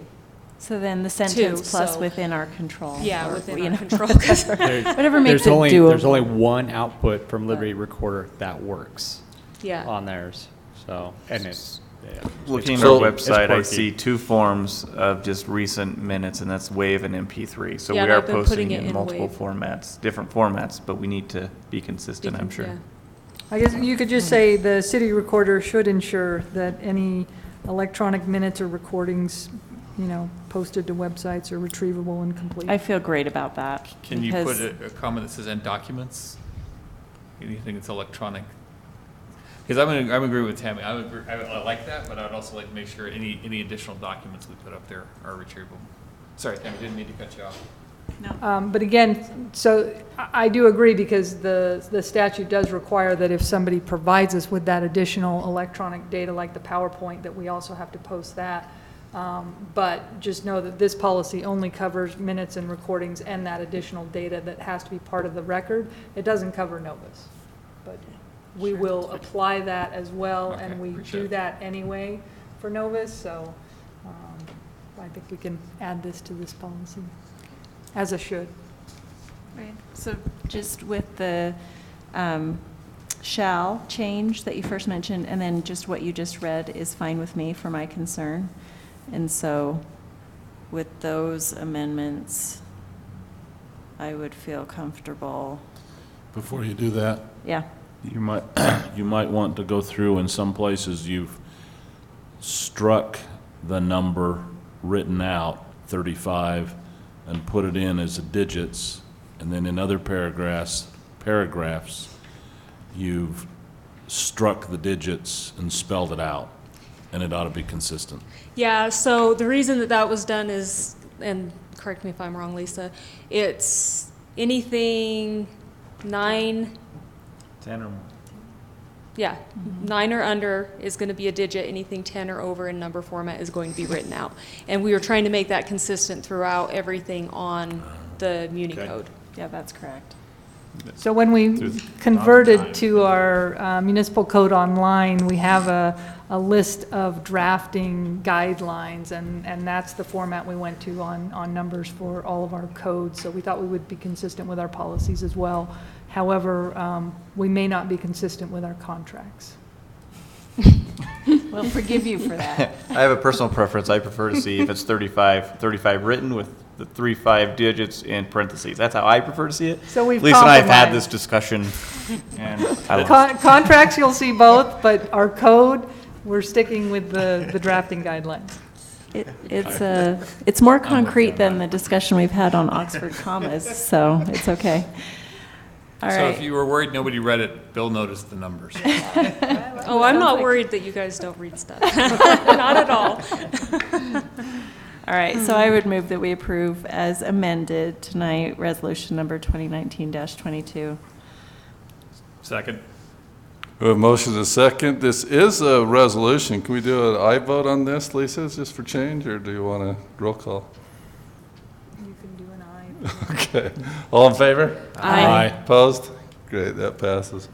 So then the sentence plus so- within our control. yeah, or, within you our know, control. 'Cause Whatever makes There's it only, doable. there's only one output from Liberty Recorder that works Yeah. on theirs. So, and it's, yeah. Looking It's at our quirky. It's website, I quirky. see 2 forms of just recent minutes, and that's WAV and MP3. So Yeah, we and are I've been posting putting it in in multiple WAV. formats, different formats, but we need to be consistent, I'm sure. Yeah. I guess you could just say the city recorder should ensure that any electronic minutes or recordings, posted to websites are retrievable and complete. I feel great about that. Can you put because- a comment that says "and documents"? Anything that's electronic? Because I'm agree with Tammy. I like that, but I would also like to make sure any additional documents we put up there are retrievable. Sorry, Tammy, didn't mean to cut you off. But again, so I do agree because the statute does require that if somebody provides us with that additional electronic data like the PowerPoint, that we also have to post that. But just know that this policy only covers minutes and recordings and that additional data that has to be part of the record. It doesn't cover Novus. But we will apply that as well, Okay, and we appreciate do it. that anyway for Novus, so I think we can add this to this policy, as a should. Right. So just with the shall change that you first mentioned, and then just what you just read is fine with me for my concern. And so with those amendments, I would feel comfortable. Before you do that, Yeah. you might want to go through, in some places you've struck the number written out, 35, and put it in as digits, and then in other paragraphs, you've struck the digits and spelled it out, and it ought to be consistent. Yeah, so the reason that was done is, and correct me if I'm wrong, Lisa, it's anything 9, 10 or more. yeah, 9 or under is going to be a digit, anything 10 or over in number format is going to be written out. And we were trying to make that consistent throughout everything on the Muni code. Yeah, that's correct. So when we converted to our municipal code online, we have a list of drafting guidelines, and that's the format we went to on numbers for all of our codes. So we thought we would be consistent with our policies as well. However, we may not be consistent with our contracts. We'll forgive you for that. I have a personal preference. I prefer to see if it's 35 written with the 35 digits in parentheses. That's how I prefer to see it. So we've Lisa and I have had compromised. this discussion, and I love it. Contracts, you'll see both, but our code, we're sticking with the drafting guidelines. It's more concrete than the discussion we've had on Oxford commas, so it's okay. All So if right. you were worried nobody read it, Bill noticed the numbers. Oh, I'm not worried that you guys don't read stuff. Not at all. All right, so I would move that we approve as amended tonight, resolution number 2019-22. Second. We have a motion and a second. This is a resolution. Can we do an aye vote on this, Lisa, just for change, or do you want a roll call? You can do an aye. Okay. All in favor? Aye. Opposed? Great, that passes.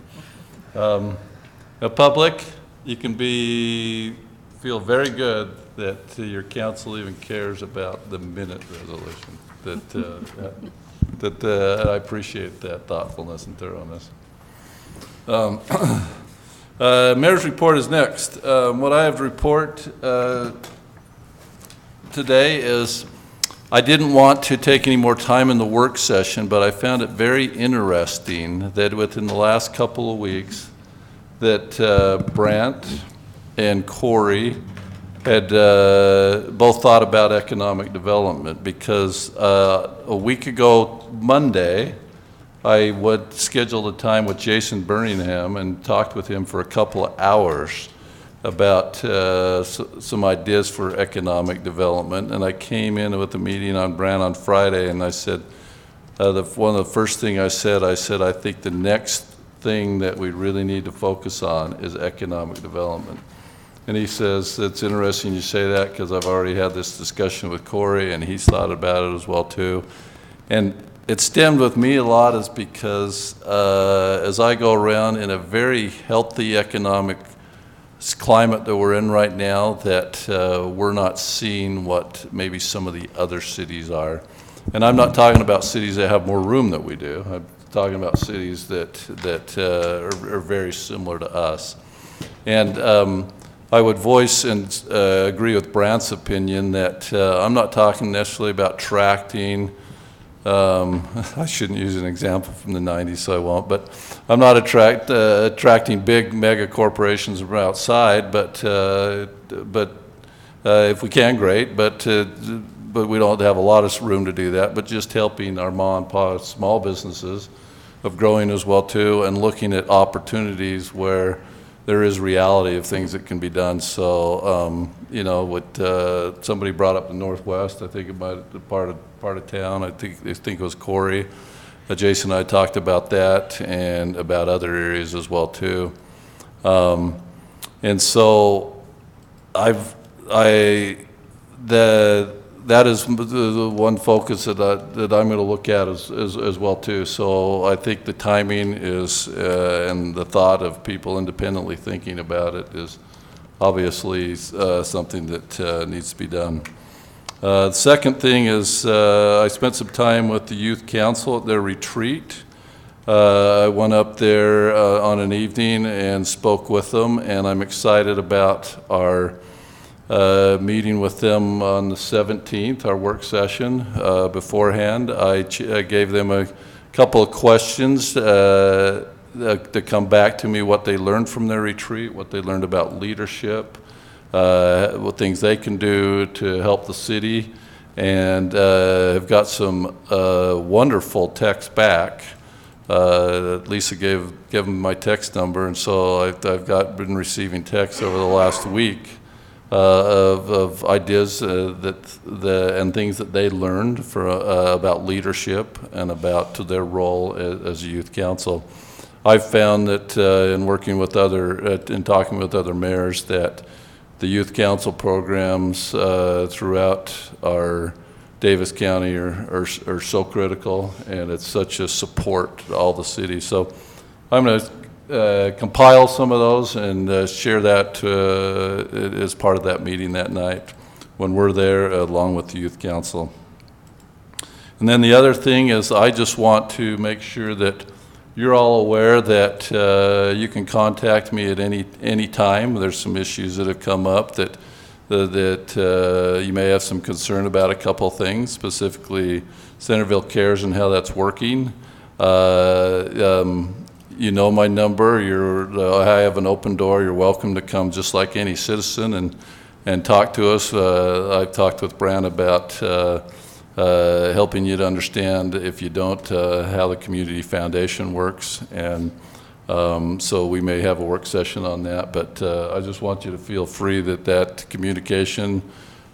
Public, you can feel very good that your council even cares about the minute resolution. I appreciate that thoughtfulness and thoroughness. Mayor's report is next. What I have to report today is I didn't want to take any more time in the work session, but I found it very interesting that within the last couple of weeks that Brant and Corey had both thought about economic development, because a week ago Monday, I scheduled a time with Jason Birmingham and talked with him for a couple of hours about some ideas for economic development. And I came in with a meeting on Brand on Friday, and I said, one of the first thing I said, I think the next thing that we really need to focus on is economic development. And he says, it's interesting you say that, because I've already had this discussion with Corey, and he's thought about it as well too. And it stemmed with me a lot is because as I go around in a very healthy economic climate that we're in right now, that we're not seeing what maybe some of the other cities are. And I'm not talking about cities that have more room than we do. I'm talking about cities that are very similar to us. And I would voice and agree with Brant's opinion that I'm not talking necessarily about attracting, I shouldn't use an example from the 90s, so I won't, but I'm not attracting big mega corporations from outside, but if we can, great, but we don't have a lot of room to do that, but just helping our mom and pop small businesses of growing as well too, and looking at opportunities where there is reality of things that can be done. So, you know, what somebody brought up the Northwest, I think it might have been part of town. I think it was Corey. Jason and I talked about that and about other areas as well too. And so that is the one focus that I'm going to look at as well too. So I think the timing is, and the thought of people independently thinking about it is obviously something that needs to be done. The second thing is I spent some time with the Youth Council at their retreat. I went up there on an evening and spoke with them, and I'm excited about our meeting with them on the 17th, our work session. Beforehand, I gave them a couple of questions to come back to me, what they learned from their retreat, what they learned about leadership, what things they can do to help the city, and have got some wonderful text back. Lisa gave them my text number, and so I've been receiving texts over the last week of ideas and things that they learned about leadership and about their role as a youth council. I've found that in working with in talking with other mayors, that the youth council programs throughout our Davis County are so critical, and it's such a support to all the cities. So I'm going to compile some of those and share that as part of that meeting that night when we're there along with the youth council. And then the other thing is, I just want to make sure that you're all aware that you can contact me at any time. There's some issues that have come up that you may have some concern about a couple of things, specifically Centerville Cares and how that's working. You know my number. I have an open door. You're welcome to come just like any citizen and talk to us. I've talked with Brand about helping you to understand, if you don't, how the Community Foundation works. And so we may have a work session on that, but I just want you to feel free that communication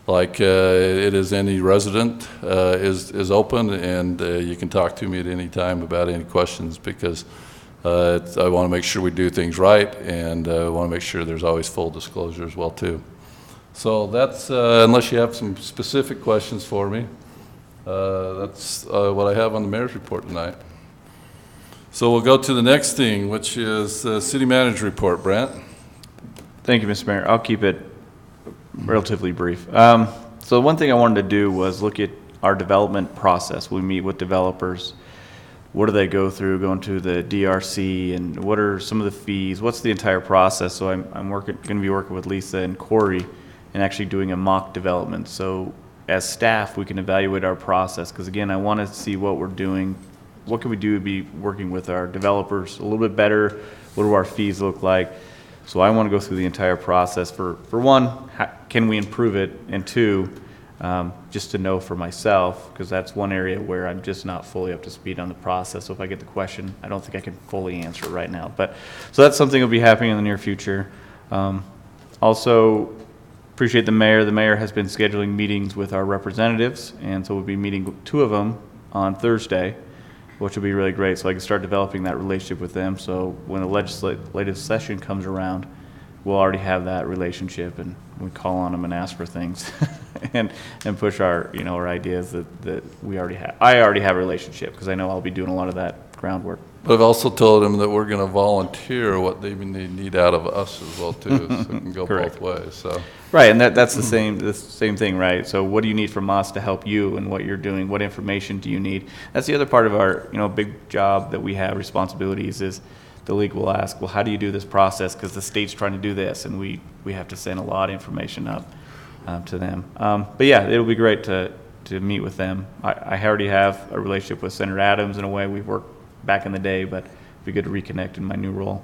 like it is any resident, is open, and you can talk to me at any time about any questions, because I want to make sure we do things right, and I want to make sure there's always full disclosure as well too. So that's, unless you have some specific questions for me, that's what I have on the mayor's report tonight. So we'll go to the next thing, which is the city manager report. Brent? Thank you, Mr. Mayor. I'll keep it relatively brief. So one thing I wanted to do was look at our development process. We meet with developers. What do they go through going to the DRC, and what are some of the fees? What's the entire process? So I'm going to be working with Lisa and Corey and actually doing a mock development. So as staff, we can evaluate our process, because again, I want to see what we're doing. What can we do to be working with our developers a little bit better? What do our fees look like? So I want to go through the entire process. For one, can we improve it? And two, just to know for myself, because that's one area where I'm just not fully up to speed on the process. So if I get the question, I don't think I can fully answer it right now. But so that's something that'll be happening in the near future. Also, appreciate the mayor. The mayor has been scheduling meetings with our representatives, and so we'll be meeting 2 of them on Thursday, which will be really great. So I can start developing that relationship with them. So when the legislative session comes around, we'll already have that relationship, and we call on them and ask for things and push our, our ideas that we already have. I already have a relationship, because I know I'll be doing a lot of that groundwork. But I've also told them that we're going to volunteer what they need out of us as well too, so it can go both ways. So right, and that's the same thing, right? So what do you need from us to help you and what you're doing? What information do you need? That's the other part of our big job that we have, responsibilities, is the league will ask, well, how do you do this process? Because the state's trying to do this, and we have to send a lot of information up to them. But yeah, it'll be great to meet with them. I already have a relationship with Senator Adams in a way. We've worked back in the day, but it'd be good to reconnect in my new role.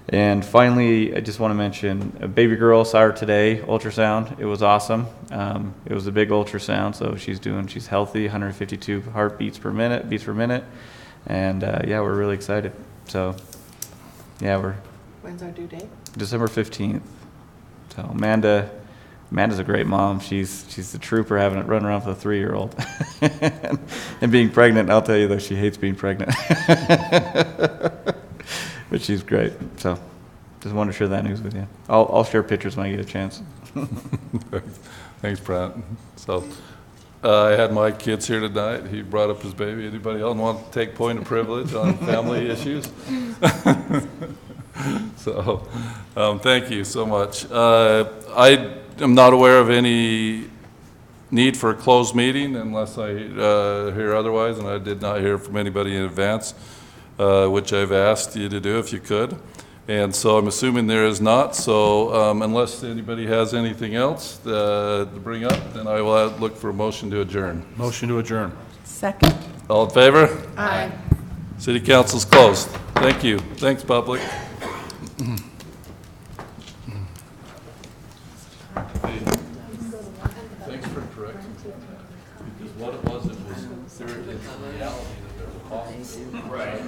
And finally, I just want to mention a baby girl saw her today, ultrasound. It was awesome. It was a big ultrasound, so she's healthy, 152 beats per minute. And yeah, we're really excited. So yeah, When's our due date? December 15th. So Amanda's a great mom. She's the trooper, having it run around with a 3-year-old. And being pregnant, I'll tell you though, she hates being pregnant. But she's great. So just wanted to share that news with you. I'll share pictures when I get a chance. thanks, Brent. So I had my kids here tonight. He brought up his baby. Anybody else want to take point of privilege on family issues? So thank you so much. I'm not aware of any need for a closed meeting unless I hear otherwise, and I did not hear from anybody in advance, which I've asked you to do if you could. And so I'm assuming there is not. So unless anybody has anything else to bring up, then I will look for a motion to adjourn. Motion to adjourn. Second. All in favor? Aye. City Council's closed. Thank you. Thanks, public. Thanks for correcting because what it was reality that there was a cost. Right.